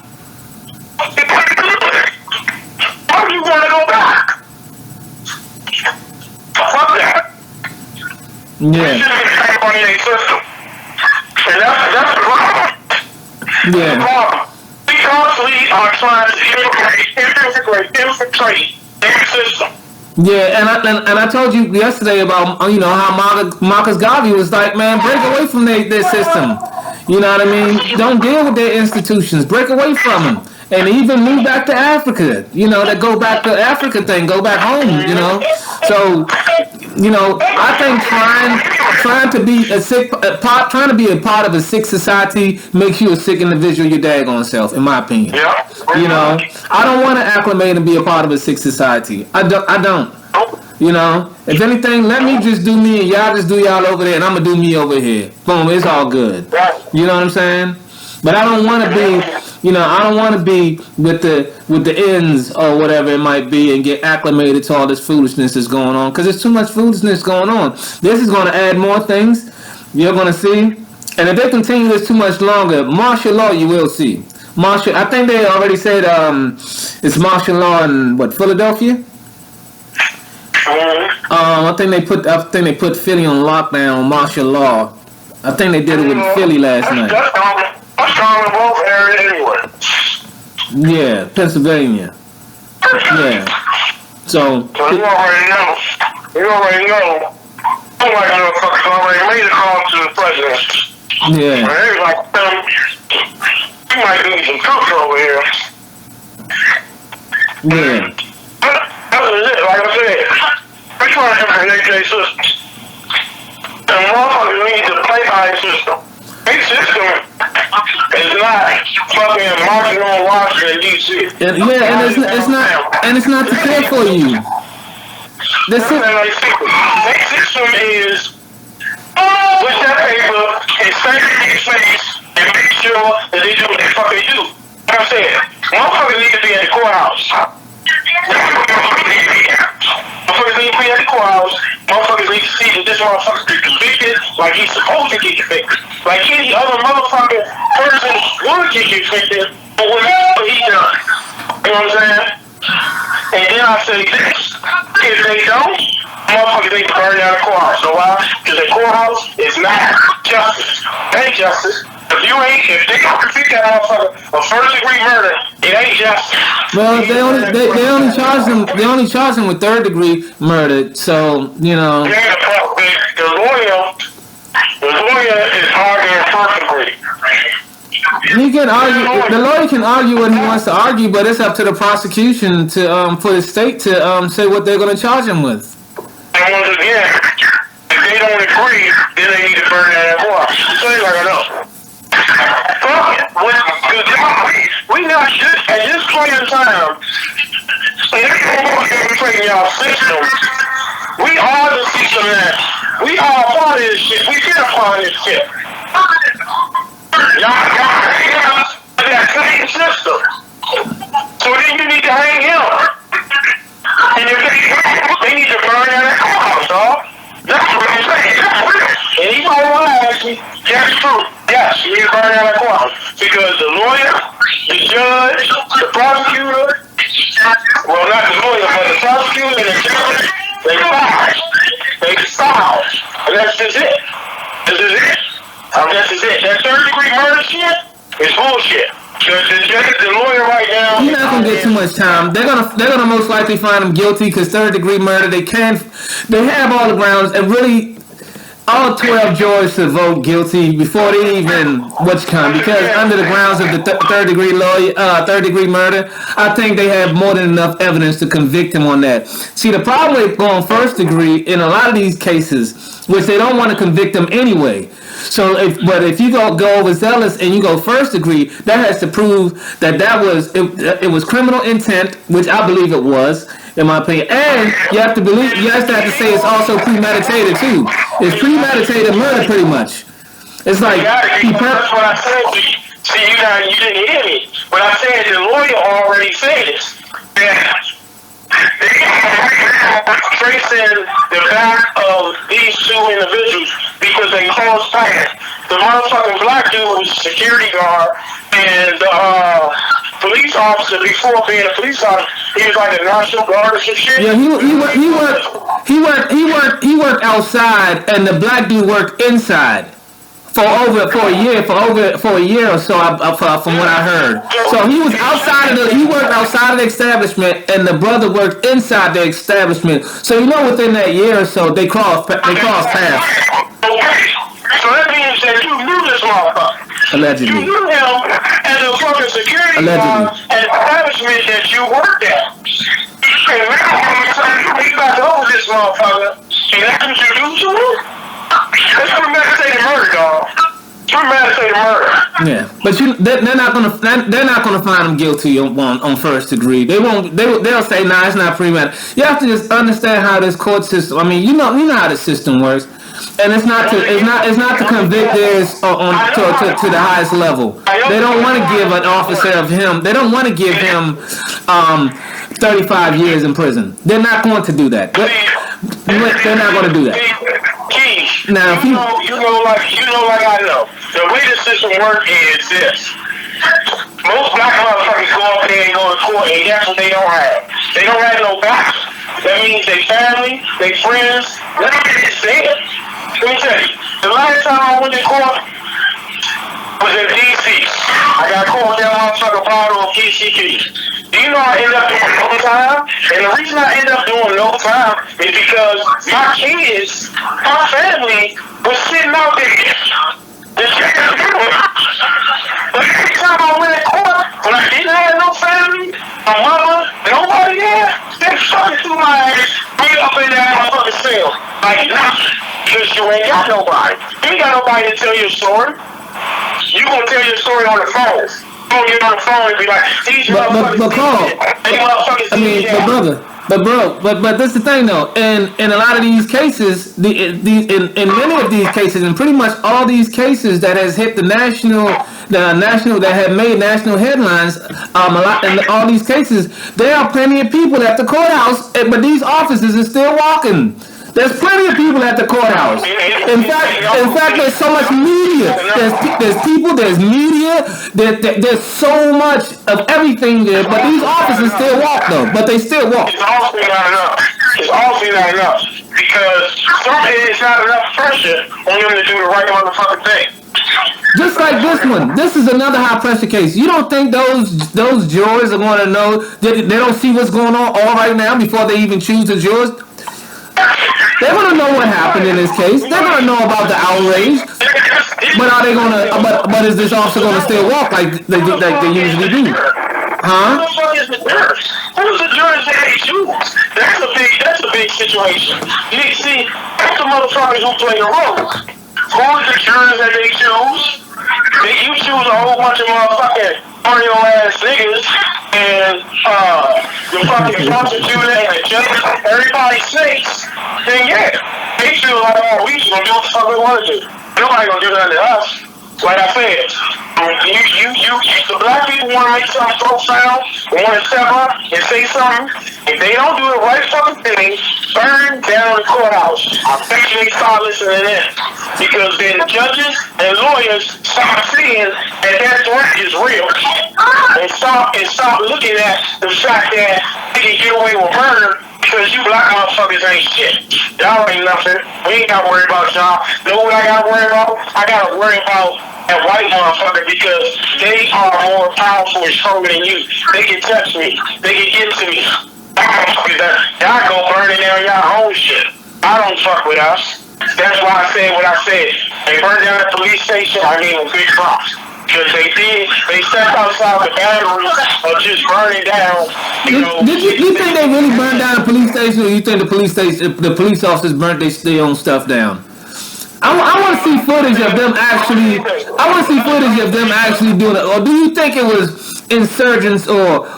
Yeah. Everybody in their system. And that's the problem. Yeah. The problem. We constantly are trying to infiltrate their system. Yeah, and I told you yesterday about how Marcus Garvey was like, man, break away from their system. You know what I mean? Don't deal with their institutions. Break away from them, and even move back to Africa. That go back to Africa thing. Go back home. So I think trying to be trying to be a part of a sick society makes you a sick individual. Your daggone self, in my opinion. Yeah. I don't want to acclimate and be a part of a sick society. I don't. If anything, let me just do me and y'all just do y'all over there, and I'm gonna do me over here. Boom, it's all good. You know what I'm saying? But I don't want to be, I don't want to be with the ends or whatever it might be and get acclimated to all this foolishness that's going on, because there's too much foolishness going on. This is going to add more things. You're going to see, and if they continue this too much longer, martial law you will see. I think they already said it's martial law in Philadelphia. I think they put Philly on lockdown on martial law. I think they did it with Philly last night. That's common in both areas anyway. Yeah, Pennsylvania. Yeah. So you already know. I'm like, motherfuckers already made a call to the president. Yeah. And they was like, you might need some troops over here. Yeah. That was it, like I said. We're trying to implement their system. And motherfuckers need to play by their system. Their system is not fucking marching on Washington, D.C. And it's not to care for you. Their system is with that paper and stand in their face and make sure that they do what they fucking do. Like I said, motherfuckers need to be at the courthouse. Motherfuckers need to be at the courthouse. Motherfuckers need to see that this motherfucker is convicted like he's supposed to get convicted. Like any other motherfucking person would get convicted for whatever he done. You know what I'm saying? And then I say this. If they don't, motherfuckers need to burn down the courthouse. So why? Because the courthouse is not justice. It ain't justice. If they don't convict that motherfucker of first-degree murder, it ain't justice. Well, they only charge him with third-degree murder. So Yeah, the lawyer is arguing first-degree. He can argue. The lawyer can argue what he wants to argue, but it's up to the prosecution to for the state to say what they're going to charge him with. And once again, if they don't agree, then they need to burn that court. So like I know. We not just at this point in time. Infiltrating y'all system. We are the system now. We are part of this shit. We get a part of this shit. Y'all that same system. So then you need to hang him. And if they need to burn down that house, dog. That's what I'm saying. And he might want to ask me, that's true. Yes, you need to burn down that courthouse. Because the lawyer, the judge, the prosecutor, well, not the lawyer, but the prosecutor and the judge, they filed. They filed. And that's just it. This is it. That's just it. That third-degree murder shit is bullshit. The lawyer right now. You're not gonna get too much time. They're gonna most likely find him guilty because third-degree murder. They have all the grounds, and really, all 12 jurors to vote guilty before they even because under the grounds of the third-degree murder, I think they have more than enough evidence to convict him on that. See, the problem with going first degree in a lot of these cases, which they don't want to convict them anyway. So, if you go overzealous and you go first degree, that has to prove that it was criminal intent, which I believe it was, in my opinion. And you have to say it's also premeditated too. It's premeditated murder, pretty much. It's like that's what I said. See, you didn't hear me. But I said the lawyer already said this. Tracing the back of these two individuals because they caused panic. The motherfucking black dude was a security guard and the police officer before being a police officer. He was like a National Guard or some shit. Yeah, he worked outside, and the black dude worked inside for a year or so. From what I heard, so he was he worked outside of the establishment, and the brother worked inside the establishment. So within that year or so, they crossed paths. Okay. So that means that you knew this motherfucker. Allegedly. You knew him as a fucking security guard at the establishment that you worked at. And now you got over this motherfucker, and that's what you do to him? That's premeditated murder, dog. Premeditated murder. Yeah, but they're not gonna find him guilty on first degree. They won't. They'll say, nah, it's not premeditated. You have to just understand how this court system. I mean, you know how the system works. And it's not to convict this to the highest level. They don't want to give an officer of him. They don't want to give him 35 years in prison. They're not going to do that. They're not going to do that. Keyz, now, like I know, the way the system works is this. Most black motherfuckers go up there and go to court, and that's what they don't have. They don't have no backs. That means they family, they friends. Let me say it. Let me tell you, the last time I went to court was in D.C. I got caught that motherfucker bottle of PCP. Do you know I ended up doing no time? And the reason I ended up doing no time is because my kids, my family, was sitting out there. But every time I went to court, when I didn't have no family, my mama, nobody there, they fucking threw my ass right up in that motherfucking cell. Like nothing. Because you ain't got nobody. You ain't got nobody to tell your story. You gonna tell your story on the phone. You gonna get on the phone and be like, these motherfuckers. But that's the thing though. In a lot of these cases, in many of these cases, and pretty much all these cases that has hit the national that have made national headlines, in all these cases, there are plenty of people at the courthouse, but these officers are still walking. There's plenty of people at the courthouse. In fact, there's so much media. There's people, there's media, there's so much of everything there, but these officers still walk though. But they still walk. It's also not enough. It's also not enough. Because it's not enough pressure on them to do the right motherfucking thing. Just like this one. This is another high pressure case. You don't think those jurors are going to know, they don't see what's going on all right now before they even choose the jurors? They're gonna know what happened in this case. They're gonna know about the outrage. But are they gonna? But is this officer gonna still walk like they usually do? Huh? Who's the jurors that they choose? That's a big situation. You see, that's the motherfuckers who play the role. Who's the jurors that they choose? You choose a whole bunch of motherfucking Mario ass niggas and the fucking prosecutor and the judge, everybody snakes, then yeah, they feel like, oh, we just gonna do what the fuck we wanna do. Nobody gonna do that to us. Like I said, the black people wanna make something profound, wanna step up and say something. If they don't do the right fucking thing, burn down the courthouse. I bet you they start listening in. Because then judges and lawyers start seeing that threat is real. And stop looking at the fact that they can get away with murder because you black motherfuckers ain't shit. Y'all ain't nothing. We ain't got to worry about y'all. Know what I got to worry about? I got to worry about that white motherfucker because they are more powerful and stronger than you. They can touch me. They can get to me. Y'all go burning down y'all own shit. I don't fuck with us. That's why I said what I said. They burned down the police station. I gave them big props. Because they stepped outside the batteries of just burning down. You think they really burned down the police station, or you think the police officers burnt their own stuff down? I want to see footage of them actually. I want to see footage of them actually doing it. Or do you think it was insurgents or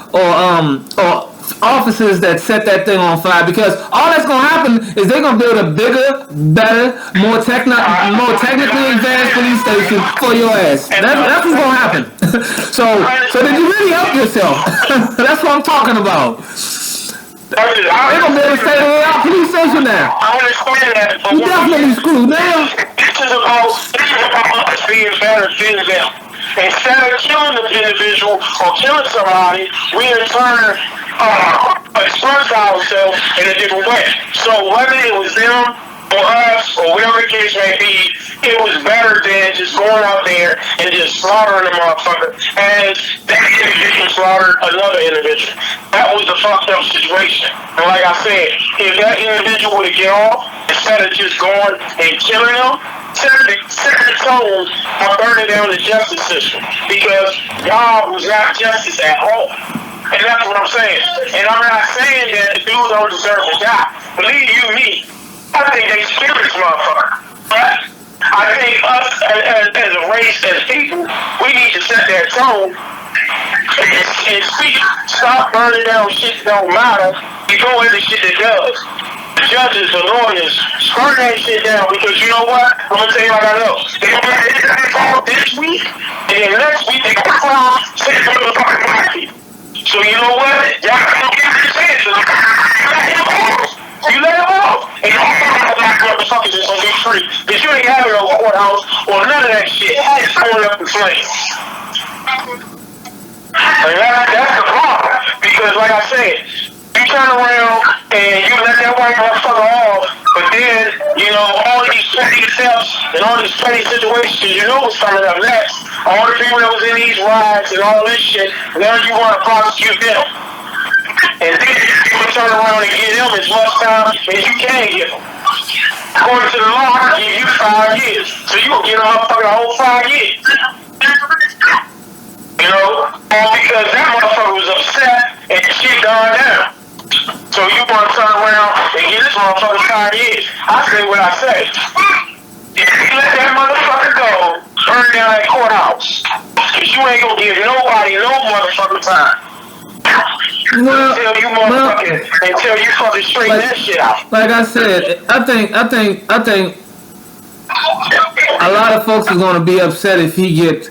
officers that set that thing on fire? Because all that's gonna happen is they're gonna build a bigger, better, more technically advanced police station for your ass. That's what's gonna happen. So did you really help yourself? That's what I'm talking about. They're gonna build a state-of-the-art police station now. I understand that, but you definitely screwed now. This is about us being better than them. instead of killing the individual or killing somebody, we in turn express ourselves in a different way. So whether it was them or us or whatever the case may be, it was better than just going out there and just slaughtering a motherfucker as that individual slaughtered another individual. That was the fucked up situation. And like I said, if that individual would have get off, instead of just going and killing them, set the tone by burning down the justice system. Because y'all was not justice at all. And that's what I'm saying. And I'm not saying that the dudes don't deserve to die. Believe you me, I think they scared this motherfucker. But I think us as a race, as people, we need to set that tone and speak. Stop burning down shit that don't matter and go into shit that does. The judges, the lawyers, burn that shit down because you know what? I'm gonna tell you like I know. They're gonna get it this week, and then next week they're gonna come out and say they're gonna fucking black people. So you know what? Y'all don't get the chance. You let him off. And you don't black motherfuckers is gonna be free. Because you ain't having no courthouse or none of that shit. It's going up in flames. And that's the problem. Because like I said, you turn around and you let that white motherfucker off, but then, you know, all these petty thefts and all these petty situations, you know what's coming up next. All the people that was in these riots and all this shit, now you want to prosecute them. And then you want to turn around and give them as much time as you can give them. According to the law, I give you 5 years. So you will get a motherfucker the whole 5 years. You know? All because that motherfucker was upset and the shit gone down. So you want to turn around and get this motherfucker 5 years. I say what I say. If you let that motherfucker go, burn down that courthouse. Because you ain't going to give nobody no motherfucking time. Until you fucking straighten that shit out. Like I said, I think a lot of folks are going to be upset if he gets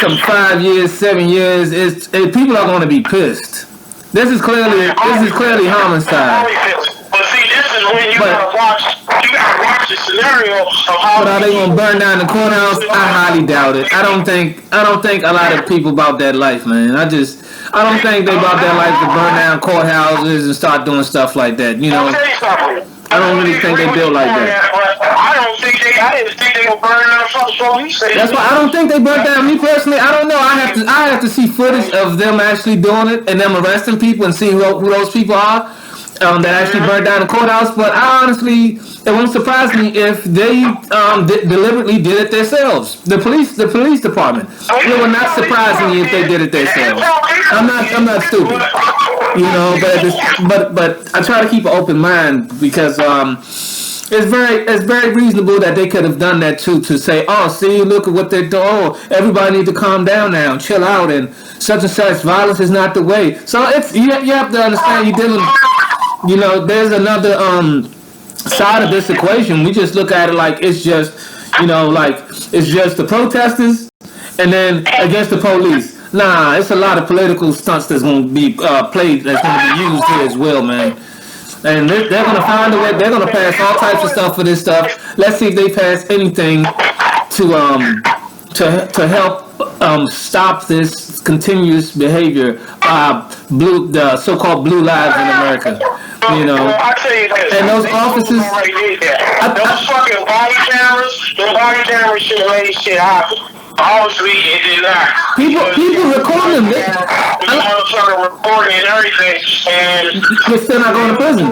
some 5 years, 7 years. People are going to be pissed. This is clearly homicide. But see, this is when you gotta watch the scenario of how. But are they gonna burn down the courthouse? I highly doubt it. I don't think a lot of people about that life, man. I don't think they about that life to burn down courthouses and start doing stuff like that. You know, I don't really think they build like that. I didn't think they were burning down fucking police stations. That's why I don't think they burnt down. Me personally, I don't know. I have to see footage of them actually doing it and them arresting people and see who those people are that actually burnt down the courthouse. But I honestly, it won't surprise me if they deliberately did it themselves. The police department. It would not surprise me if they did it themselves. I'm not stupid, you know. But I try to keep an open mind because it's very reasonable that they could have done that too, to say, oh, see, look at what they're doing. Oh, everybody need to calm down now, chill out, and such violence is not the way. So it's you have to understand you're dealing. You know, there's another side of this equation. We just look at it like it's just, you know, like it's just the protesters and then against the police. Nah, it's a lot of political stunts that's going to be played, that's going to be used here as well, man. And they're going to find a way. They're going to pass all types of stuff for this stuff. Let's see if they pass anything to help stop this continuous behavior. The so-called blue lives in America. You know, I tell you this, and those officers. Those fucking body cameras should have made shit happen. Obviously, it did not. People record them. They recording and everything, and they're still not going to prison.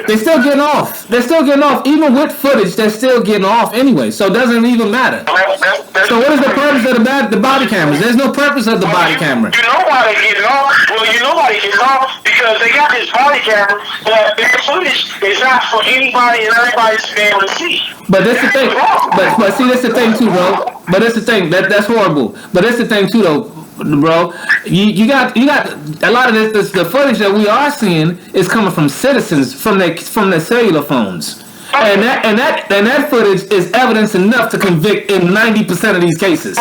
They're still getting off. Even with footage, they're still getting off anyway. So it doesn't even matter. So what is the purpose of the body cameras? There's no purpose of the body camera. You know why they getting off? Well, you know why they getting off? Because they got this body camera, but their footage is not for anybody and everybody to be able to see. But that's the thing. But see, that's the thing too, bro. But that's the thing. That's horrible. But that's the thing too, though, bro. You got a lot of this. The footage that we are seeing is coming from citizens from their cellular phones, and that footage is evidence enough to convict in 90% of these cases.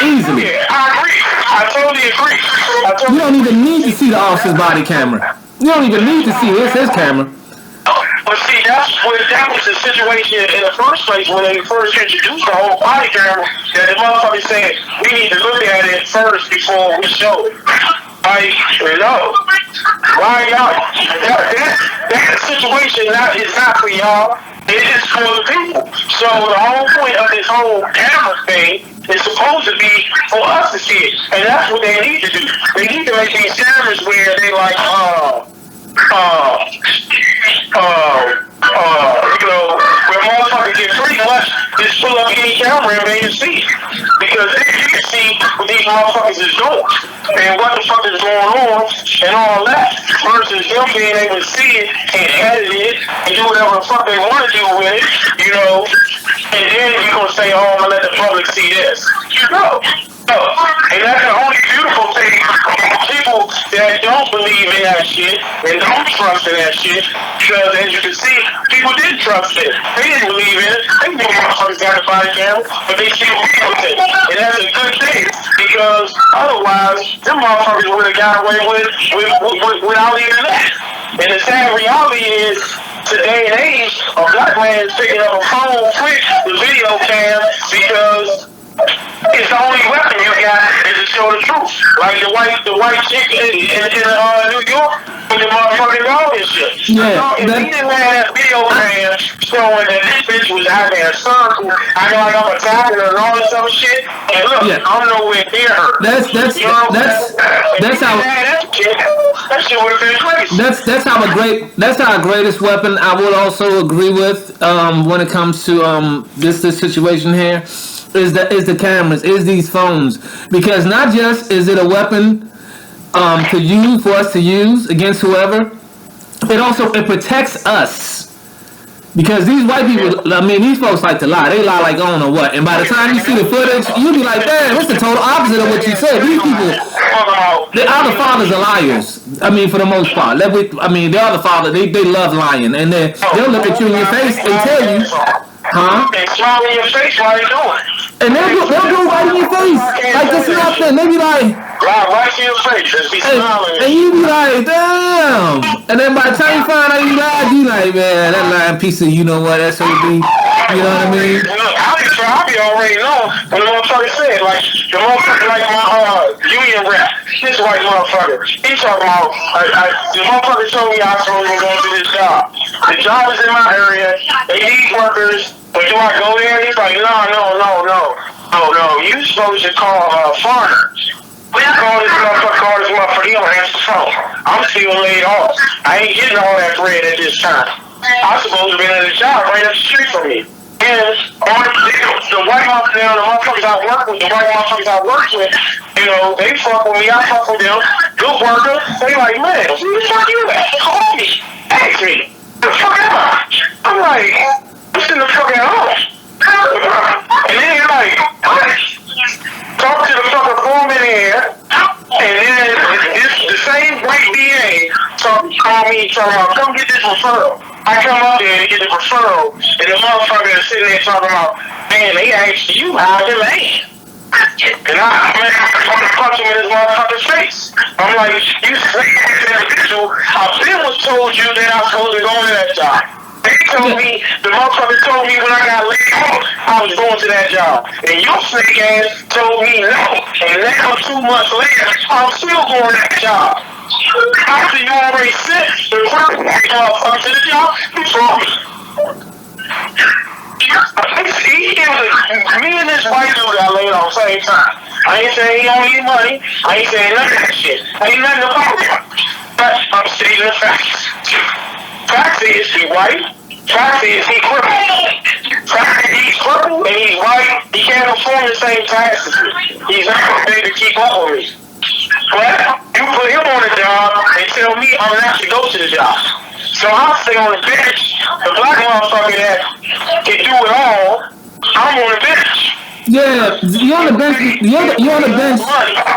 Easily. Yeah, I agree. I totally agree. You don't even need to see the officer's body camera. You don't even need to see his camera. But see, that was the situation in the first place when they first introduced the whole body camera that the motherfucker said we need to look at it first before we show it. Like, no. Why y'all? That situation is not for y'all. It is for the people. So the whole point of this whole camera thing is supposed to be for us to see it. And that's what they need to do. They need to make these cameras where they like, where motherfuckers can pretty much just pull up any camera and they can see it. Because then you can see what these motherfuckers is doing and what the fuck is going on and all that. Versus them being able to see it and edit it and do whatever the fuck they want to do with it, you know, and then you're going to say, oh, I'm going to let the public see this. No. And that's the only beautiful thing. People that don't believe in that shit and don't trust in that shit, because as you can see, people did trust it. They didn't believe in it. They knew motherfuckers got the body camera, but they still believed it. And that's a good thing, because otherwise, them motherfuckers would have got away without even that. And the sad reality is, today and age, a black man is picking up a phone quick with video cam because it's the only weapon you got is to show the truth. Like the white chick in New York with the motherfucking dog and shit. Yeah, so if he didn't have that video man showing that this bitch was out there in a circle, acting like I'm attacking her and all this other shit, and look, I'm nowhere near her. That's how that shit would have been crazy. That's our greatest weapon. I would also agree with when it comes to this situation here. Is the cameras, is these phones, because not just is it a weapon to use for us to use against whoever, it protects us. Because these white people, I mean, these folks like to lie. They lie like I don't know what. And by the time you see the footage, you'll be like, damn, it's the total opposite of what you said. These people, all the fathers are liars. I mean, for the most part. They are the fathers. They love lying, and they'll look at you in your face and tell you. Huh? And smile in your face while you're doing. And they'll go right in your face. Like it's nothing. They be like, right in your face. Just be smiling. And you be like, damn. And then by the time you find out you lied, you like, man, that lying piece of you know what, SOB. You know what I mean? I be already know when the motherfucker said, like, the motherfucker, like my union rep, this white motherfucker, he talking about, the motherfucker told me I told him going to this job. The job is in my area, they need workers, but do I go there? He's like, no, you supposed to call foreigners. We call this motherfucker, he don't answer the phone. I'm still laid off. I ain't getting all that bread at this time. I'm supposed to be in the job right up the street from me. And the white motherfuckers I work with, you know, they fuck with me, I fuck with them. Good worker. They like, man, who the fuck you at? Call me. Ask me. The fuck am I? I'm like, I'm sitting the fuck at home. And then you're like, what? Talk to the fucking foreman here. And then the same white DA call me, talking about, come get this referral. I come up there to get the referral, and the motherfucker is sitting there talking about, man, they asked you how the man. And I'm fucking punch him in his motherfucking face. I'm like, you say individual, I've been was told you that I was supposed to go to that job. They told me, the motherfucker told me when I got laid off, I was going to that job. And your sick ass told me no. And now 2 months later, I'm still going to that job. After you already sent the motherfucker to the job, you told me. Me and this white dude got laid off same time. I ain't saying he don't need money. I ain't saying none of that shit. Ain't nothing about it. But I'm stating the facts. Fact is he white. Fact is he crippled. Fact is he's crippled and he's white. He can't afford the same taxes. He's not going to be able to keep up with me. But you put him on the job and tell me I'm going to have to go to the job. So I'll stay on the bench. The black motherfucker that can do it all, I'm on the bench. Yeah, you're on the bench. You're on the bench.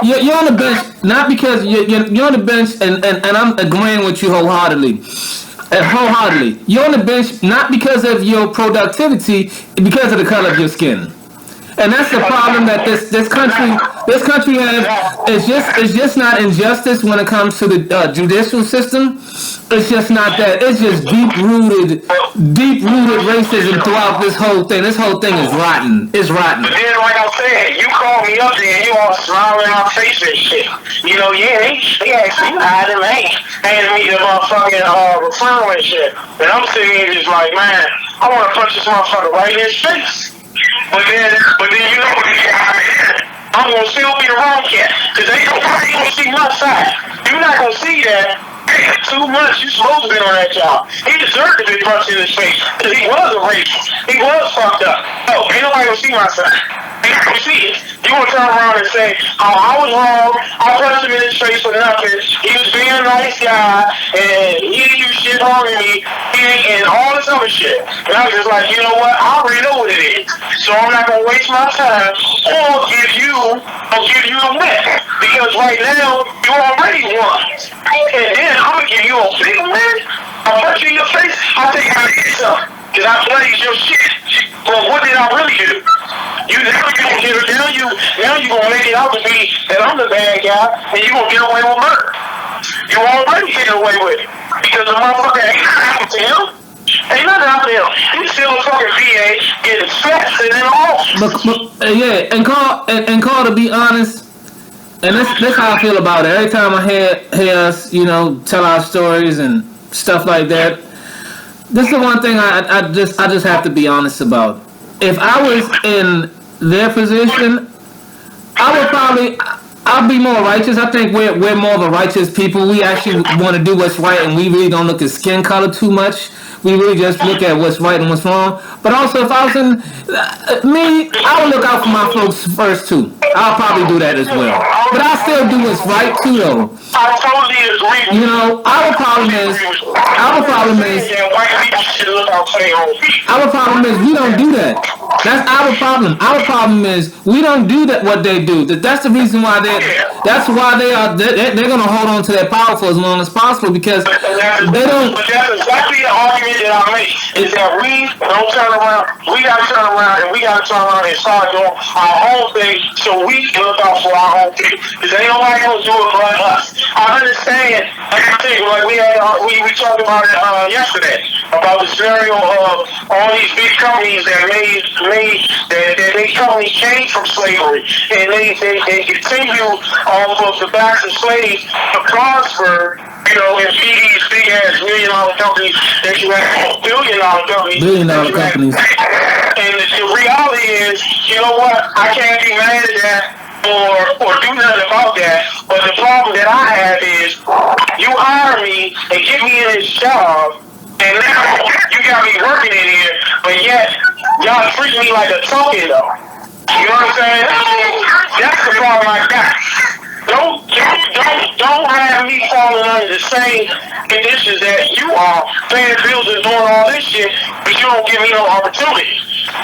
You're on the bench not because you're on the bench, and I'm agreeing with you wholeheartedly. You're on the bench not because of your productivity, because of the color of your skin. And that's the problem that this country has. It's just not injustice when it comes to the judicial system. It's just not that. It's just deep rooted racism throughout this whole thing. This whole thing is rotten. It's rotten. But then, like I said, you called me up there and you all smiling in my face and shit. You know, yeah, they actually hiding me, handing me the motherfucking referral and shit. And I'm sitting here just like, man, I want to punch this motherfucker right in his face. But then you know what I'm gonna still be the wrong cat, cause they gonna see my side. You're not gonna see that. 2 months, you supposed to be on that job. He deserved to be punched in his face, cause he was a racist. He was fucked up. No, ain't nobody gonna see my side. Ain't nobody gonna see it. You gonna turn around and say, oh, I was wrong. I punched him in his face for nothing. He was being a nice guy, and he didn't do shit wrong to me, and all this other shit. And I was just like, you know what? I already know what it is. So I'm not gonna waste my time or give you a win. Because right now, you already won. And then I'm gonna give you a big win. I'll punch you in your face. I think I did something. Because I played your shit. But what did I really do? Now you gonna make it out to be that I'm the bad guy and you gonna get away with murder. You already get away with it. Because the motherfucker ain't nothing happened to him. Ain't nothing happened to him. He's still a fucking VA getting faster than all. Yeah, and Carl, to be honest, and that's how I feel about it. Every time I hear us, you know, tell our stories and stuff like that, this is the one thing I just have to be honest about. If I was in their position, I'll be more righteous. I think we're more of a righteous people. We actually want to do what's right, and we really don't look at skin color too much. We really just look at what's right and what's wrong. But also, if I was in me, I would look out for my folks first too. I'll probably do that as well. But I still do what's right too, though. I totally agree. You know, our problem is we don't do that. That's our problem. Our problem is we don't do that. What they do. That's the reason why they're gonna hold on to their power for as long as possible because they don't. But that's exactly the argument that I make. Is that we don't turn around. We gotta turn around and we gotta turn around and start doing our own thing so we can look out for our own thing. Because ain't nobody gonna do it but us. I understand. Like I think, like we talked about it yesterday about the scenario of all these big companies that made companies came from slavery and they continue off of the backs of slaves to prosper. You know, and see these big ass $1 million companies that you have, $1 billion companies. $1 billion companies. And the reality is, you know what? I can't be mad at that or do nothing about that. But the problem that I have is you hire me and get me in this job, and now you got me working in here, but yet y'all treat me like a token though. You know what I'm saying? That's the problem I got. Don't have me falling under the same conditions that you are, paying bills and doing all this shit, but you don't give me no opportunity.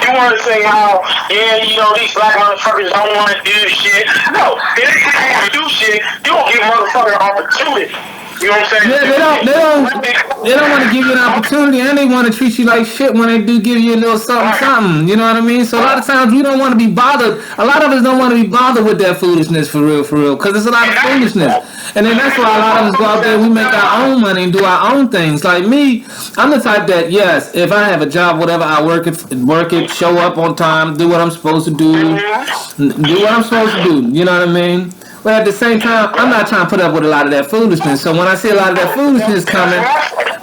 You want to say how, yeah, you know, these black motherfuckers don't want to do shit. No, they don't want to do shit. You don't give motherfucker an opportunity. You know what I'm saying? Yeah, they don't want to give you an opportunity, and they want to treat you like shit when they do give you a little something. You know what I mean? So a lot of times we don't want to be bothered. A lot of us don't want to be bothered with that foolishness for real, because there's a lot of foolishness. And then that's why a lot of us go out there, we make our own money and do our own things. Like me, I'm the type that, yes, if I have a job, whatever, I work it, show up on time, do what I'm supposed to do, you know what I mean? But at the same time, I'm not trying to put up with a lot of that foolishness. So when I see a lot of that foolishness coming, I'm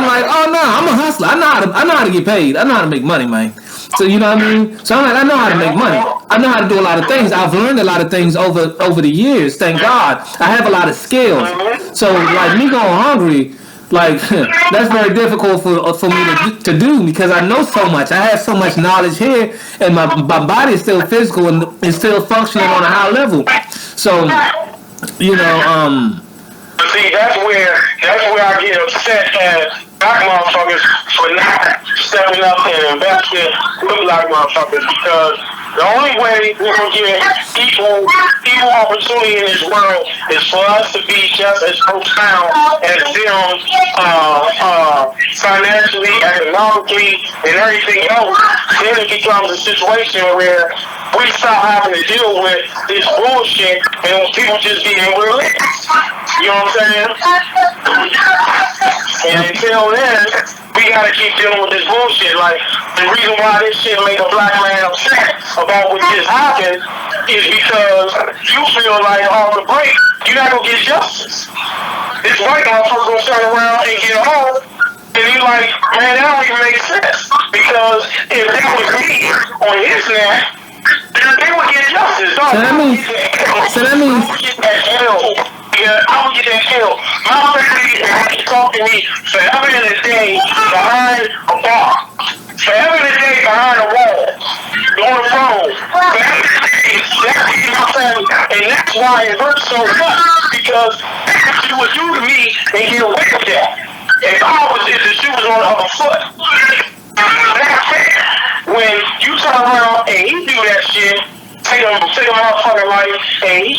like, oh no, I'm a hustler. I know how to get paid. I know how to make money, man. So you know what I mean? So I'm like, I know how to make money. I know how to do a lot of things. I've learned a lot of things over the years. Thank God. I have a lot of skills. So like me going hungry, like that's very difficult for me to do because I know so much. I have so much knowledge here, and my body is still physical and is still functioning on a high level. So, you know, See, that's where I get upset at black motherfuckers for not stepping up and investing with black motherfuckers, because the only way we're going to get equal opportunity in this world is for us to be just as profound as them financially, economically, and everything else. Then it becomes a situation where we stop having to deal with this bullshit and people just being religious. You know what I'm saying? And until then, we gotta keep dealing with this bullshit. Like, the reason why this shit make a black man upset about what just happened is because you feel like off the break, you're not gonna get justice. This white motherfucker gonna turn around and get home, and you like, man, that don't even make sense. Because if that was me on his neck, they would get justice. So that means get that hell. Yeah, I would get that hell. My family is talking to me forever and a day behind a bar. Forever and a day behind a wall. On the phone. Forever and a day. That's my family. And that's why it hurts so much. Because she would do to me and get away with that. If the shoe was on the other foot. That's fair. When you turn around and he do that shit, take a motherfucking life, and he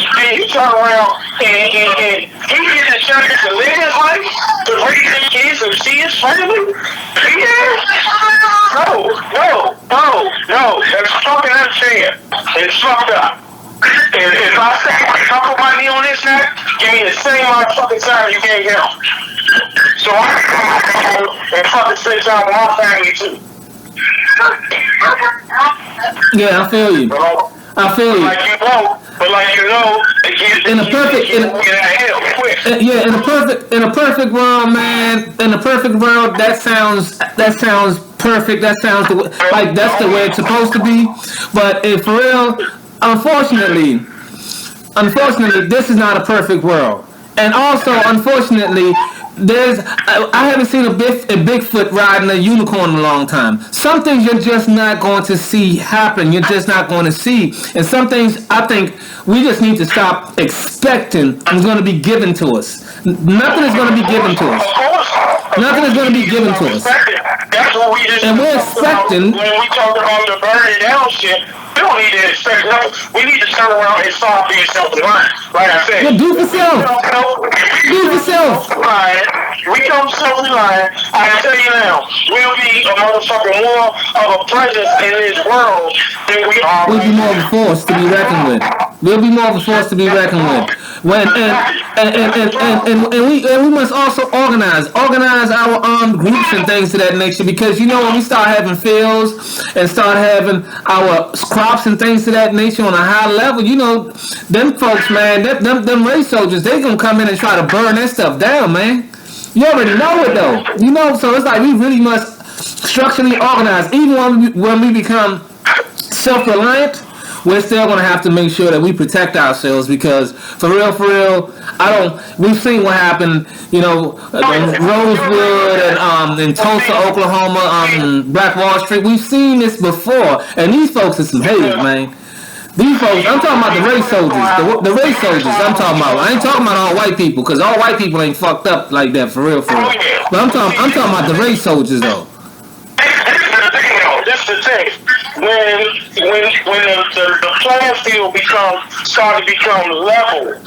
turn around and he gets a chance to live his life, to raise his kids and see his family. Yeah. No. That's fucking unfair. It's fucked up. And if I put my knee on this neck, give me the same motherfucking time you gave him. So I can come and fucking spend time with my family too. Yeah, I feel you. I feel you. Like you know, in a perfect world, man. In a perfect world, that sounds perfect. That sounds like that's the way it's supposed to be. But if for real, unfortunately, this is not a perfect world. And also, unfortunately, I haven't seen a Bigfoot riding a unicorn in a long time. Some things you're just not going to see happen. You're just not going to see. And some things I think we just need to stop expecting is going to be given to us. Nothing is going to be given to us. Nothing is going to be given to us. That's what we just. And we're expecting. When we talk about the burning down shit, we don't need to expect nothing. We need to turn around and start being self-reliant. Like I said. Yeah, do for self. Do for self. We come self-reliant. I can tell you now, we'll be a motherfucking more of a presence in this world than we are. We'll be more of a force to be reckoned with. We'll be more of a force to be reckoned with. And we must also organize our armed groups and things of that nature, because you know when we start having fields and start having our crops and things of that nature on a high level, you know, them folks, man, them race soldiers, they gonna come in and try to burn that stuff down, man. You already know it though, you know. So it's like we really must structurally organize. Even when we become self-reliant, we're still gonna have to make sure that we protect ourselves, because for real, we've seen what happened, you know, in Rosewood and in Tulsa, Oklahoma, Black Wall Street. We've seen this before, and these folks are some haters, man. These folks, I'm talking about the race soldiers, the race soldiers. I'm talking about. I ain't talking about all white people, because all white people ain't fucked up like that for real. But I'm talking about the race soldiers though. That's the thing. When the playing field started to become level,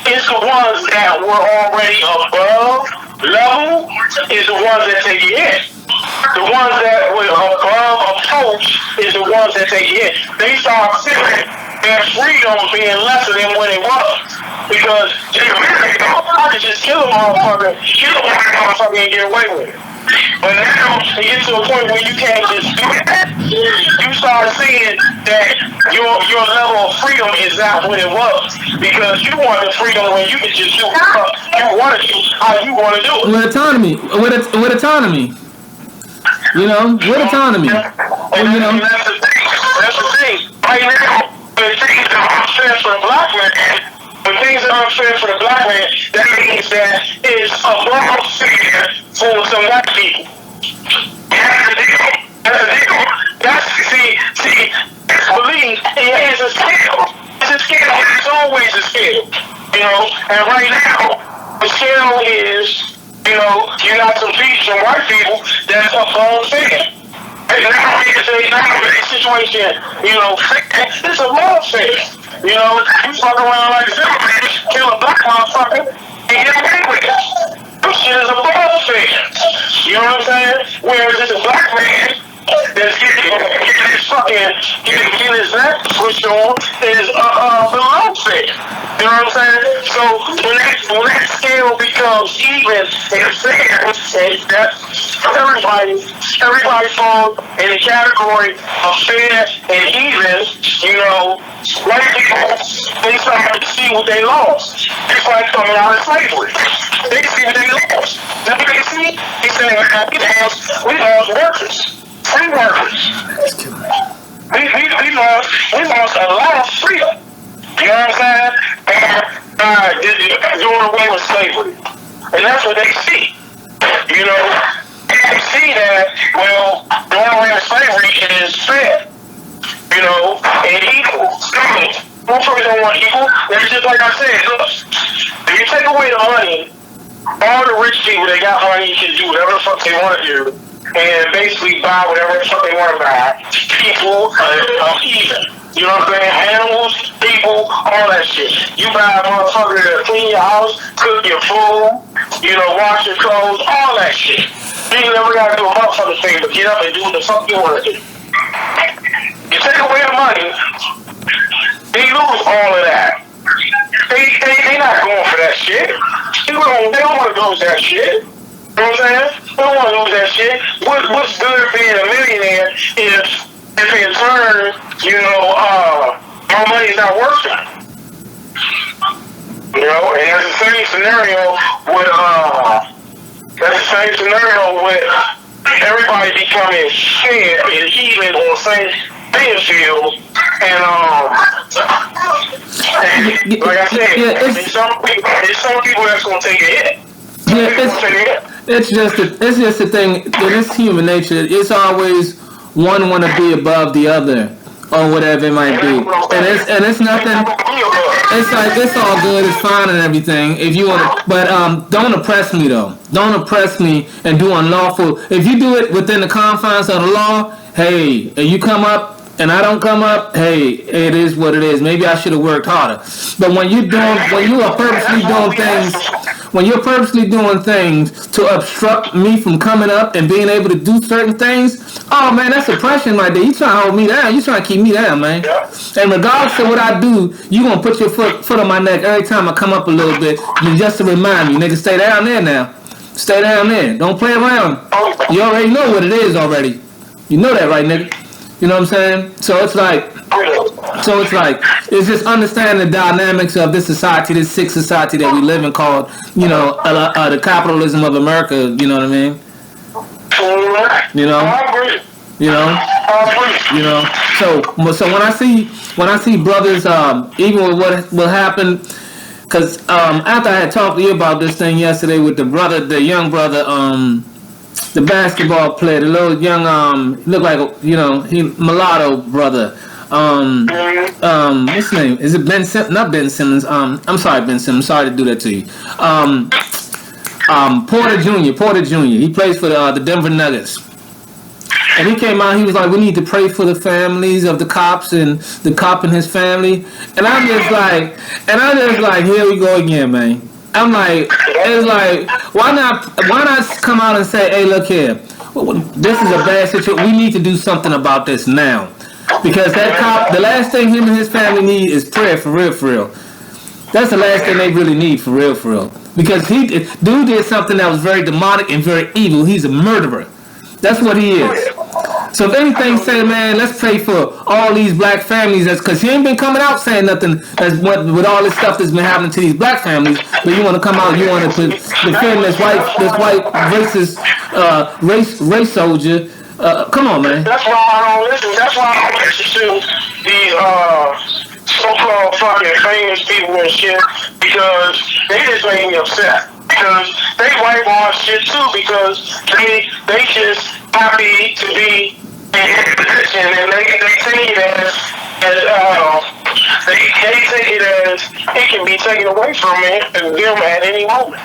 it's the ones that were already above level is the ones that take you in. The ones that were above approach is the ones that take you in. They start feeling their freedom being lesser than what it was. Because I could just kill a motherfucker and get away with it. But now, you get to a point where you can't just do that. You start seeing that your level of freedom is not what it was. Because you want the freedom when you can just do what you want to do, how you want to do it. With autonomy. You know, with autonomy. And you know, that's the thing. Right now, when things are unfair for the black man, that means that it's a wrong figure for some white people. That's the deal. Believe it is a scale. It's a scale. It's always a scale. You know, and right now, the scale is You know, you got some white people that's a phone fan. And now it's a situation, you know, it's a love fan. You know, you fuck around like this, kill a black motherfucker, and get away with it. This shit is a love fan. You know what I'm saying? Whereas it's a black man that's getting his neck pushed on is the love fan. You know what I'm saying? So when that scale becomes even and fair, and that everybody falls in the category of fair and even, you know, white people, they start to see what they lost. It's like coming out of slavery. They see what they lost. Then what they see, they say, we lost workers. Free workers. We lost a lot of freedom. You know what I'm saying? And doing away with slavery. And that's what they see. You know, they see that, well, doing away with slavery is fair. You know, and equal. Motherfuckers don't want equal. They're just like I said, look, if you take away the money, all the rich people that got money can do whatever the fuck they want to do. And basically buy whatever the fuck they want to buy. People are even. You know what I'm saying? Animals, people, all that shit. You buy a motherfucker to clean your house, cook your food, you know, wash your clothes, all that shit. You ain't never gotta do a motherfucker thing but get up and do what the fuck you want to do. You take away the money, they lose all of that. They not going for that shit. They don't want to go with that shit. You know what I'm saying? I don't want to lose that shit. What's good being a millionaire if in turn, you know, my money's not working. You know, and that's the same scenario with everybody becoming fair and even on the same playing field. And like I said, there's some people that's gonna take a hit. It's just the thing. It's human nature. It's always one want to be above the other, or whatever it might be. And it's nothing. It's like it's all good. It's fine and everything. If you want to, but don't oppress me though. Don't oppress me and do unlawful. If you do it within the confines of the law, hey, and you come up and I don't come up, hey, it is what it is. Maybe I should have worked harder. But when you are purposely doing things to obstruct me from coming up and being able to do certain things, oh man, that's oppression right there. You trying to hold me down. You trying to keep me down, man. And regardless of what I do, you gonna put your foot on my neck every time I come up a little bit, just to remind me, nigga, stay down there now. Stay down there. Don't play around. You already know what it is already. You know that, right, nigga? You know what I'm saying? So it's like, it's just understanding the dynamics of this society, this sick society that we live in called, you know, the capitalism of America. You know what I mean? You know. So when I see brothers, even with what happened, because after I had talked to you about this thing yesterday with the young brother, the basketball player, the little young, looked like, you know, he mulatto brother. What's his name? Is it Ben Simmons? Not Ben Simmons. I'm sorry, Ben Simmons. Sorry to do that to you. Porter Jr. He plays for the Denver Nuggets. And he came out, he was like, we need to pray for the families of the cops and the cop and his family. And I'm just like, here we go again, man. I'm like, it's like, why not come out and say, hey, look here, this is a bad situation. We need to do something about this now. Because that cop, the last thing him and his family need is prayer, for real. That's the last thing they really need, for real. Because dude did something that was very demonic and very evil. He's a murderer. That's what he is. So if anything, say, man, let's pray for all these black families. That's because he ain't been coming out saying nothing with all this stuff that's been happening to these black families. But you want to come out, you want to defend this white racist race soldier. Come on, man. That's why I don't listen. That's why I don't listen to these so-called fucking famous people and shit, because they just make me upset. Because they whitewash shit too, because they just happy to be in a position, and they take it as they take it as it can be taken away from them at any moment.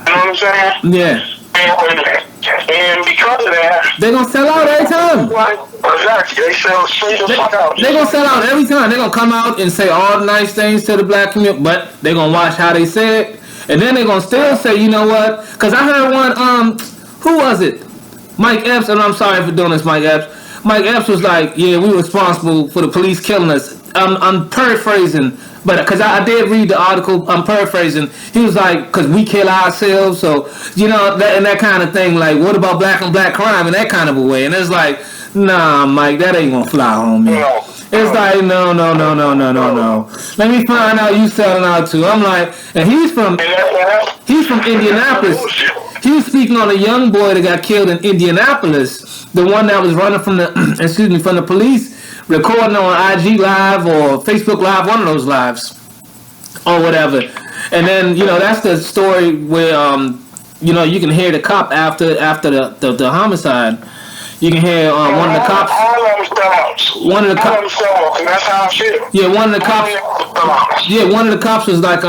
You know what I'm saying? Yeah. And because of that, They're gonna sell out every time. Exactly. They sell straight the fuck out. They're gonna sell out every time. They're gonna come out and say all nice things to the black community, but they're gonna watch how they say it, and then they're gonna still say, you know what? Because I heard one, who was it? Mike Epps, and I'm sorry for doing this, Mike Epps. Mike Epps was like, yeah, we were responsible for the police killing us. I'm paraphrasing, but because I did read the article, I'm paraphrasing. He was like, because we kill ourselves, so you know, that kind of thing. Like, what about black on black crime in that kind of a way? And it's like, nah, Mike, that ain't gonna fly, homie. It's like, no. Let me find out you selling out too. I'm like, and he's from Indianapolis. He was speaking on a young boy that got killed in Indianapolis, the one that was running from the from the police, recording on IG Live or Facebook Live, one of those lives or whatever. And then, you know, that's the story where you know, you can hear the cop after the homicide. You can hear one of the cops. One of the cops. That's how I feel. Yeah, one of the cops. Yeah, one of the cops was like,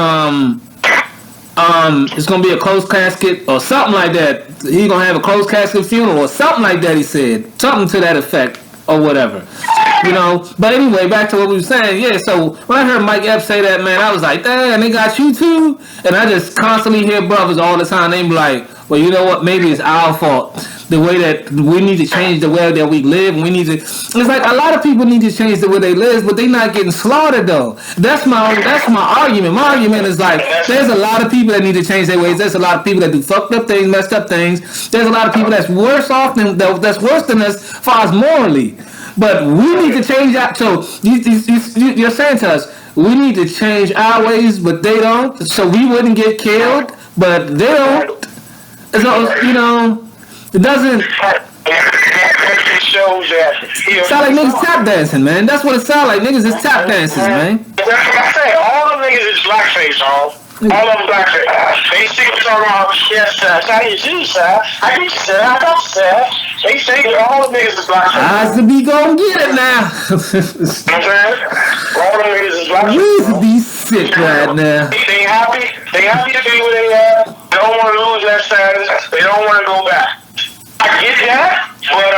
it's gonna be a closed casket or something like that. He's gonna have a closed casket funeral or something like that. He said something to that effect or whatever. You know. But anyway, back to what we were saying. Yeah. So when I heard Mike Epps say that, man, I was like, damn, they got you too. And I just constantly hear brothers all the time. They be like, well, you know what? Maybe it's our fault. The way that we need to change the way that we live. We need to. It's like a lot of people need to change the way they live, but they not getting slaughtered though. That's my argument. My argument is like, there's a lot of people that need to change their ways. There's a lot of people that do fucked up things, messed up things. There's a lot of people that's worse off that's worse than us as far as morally. But we need to change that. So you're saying to us, we need to change our ways, but they don't. So we wouldn't get killed, but they don't. So, you know. It doesn't. It shows that. Sound like niggas tap dancing, man. That's what it sound like. Niggas is tap dancing, man. That's what I say. All the niggas is blackface, all of them blackface. They see talking about, yes, sir. How you do, sir? I do, sir. I don't, sir. They say that all the niggas is blackface. I to be gonna get it now. You know what I'm saying? All the niggas is blackface. We used to be sick right now. They happy. They happy to be where they at. They don't want to lose that status. They don't want to go back. I get that, but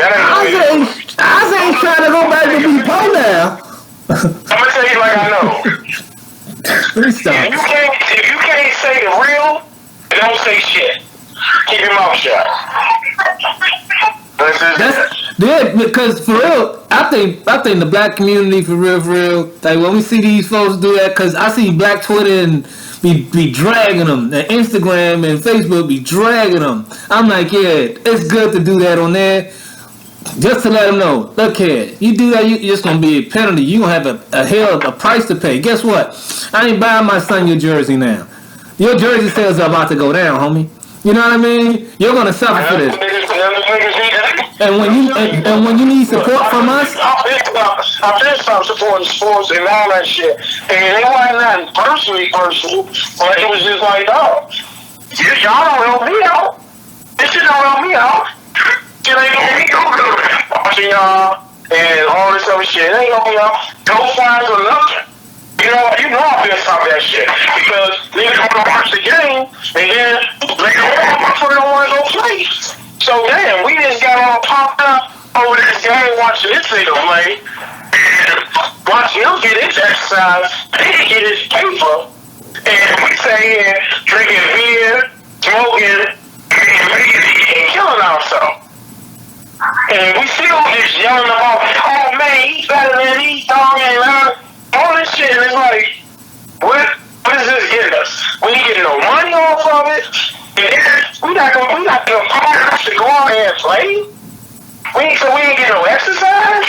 that ain't I ain't trying to go back to be poor now. I'm gonna tell you like I know. Let me stop. If you can't say the real, don't say shit. Keep your mouth shut. Yeah, because for real, I think the black community for real, like when we see these folks do that, because I see Black Twitter and be dragging them, and Instagram and Facebook be dragging them. I'm like, yeah, it's good to do that on there, just to let them know. Look here, you do that, you're just gonna be a penalty. You gonna have a price to pay. Guess what? I ain't buying my son your jersey now. Your jersey sales are about to go down, homie. You know what I mean? You're gonna suffer for this. And when you need support from us, I've been stop supporting sports and all that shit. And it wasn't nothing personal, but it was just like, oh, y'all don't help me out. This shit don't help me out. It ain't gonna be no good. Watching y'all and all this other shit. It ain't gonna be out. No fines or nothing. You know I've been stop that shit. Because niggas wanna watch the game and then they don't wanna go play. So damn, we just got all popped up over this game watching this nigga play and watching him get his exercise, he get his paper, and we say here drinking beer, smoking, and killing ourselves. And we still just yelling about, oh man, he's better than he dog and all this shit. And it's like, what is this getting us? We ain't getting no money off of it. We not gonna to go out there and play. We ain't getting no exercise.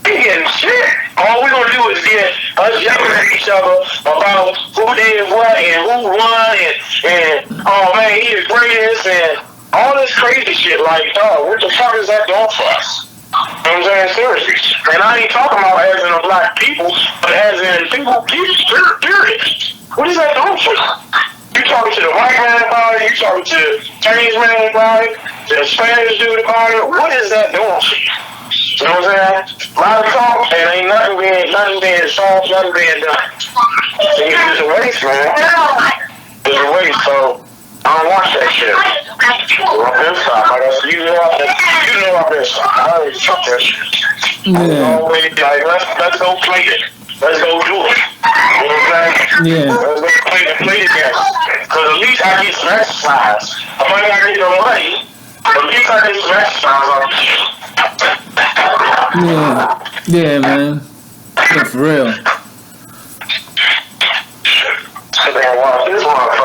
We ain't getting shit. All we gonna do is get us yelling at each other about who did what and who won and oh man, he the greatest and all this crazy shit. Like, dog, what the fuck is that doing for us? You know what I'm saying? Seriously. And I ain't talking about as in the black people, but as in people, period. What is that doing for you? You talking to the white man about it, you talking to the Chinese man about it, the Spanish dude about it, what is that doing for you? You know what I'm saying? A lot of talk, and ain't nothing being solved, nothing being done. And it's a waste, man. is a waste, so I don't watch that shit. Well, I'm inside, like I said, you know I'm inside. I already took that shit. Yeah. Always like, let's go play it. Let's go do it. You know what I'm saying? Yeah. Let's go play the game. Because at least I get some exercise. I might not get no money, but at least I get some exercise on it. Yeah. Yeah, man. Yeah, for real. So they watch this one.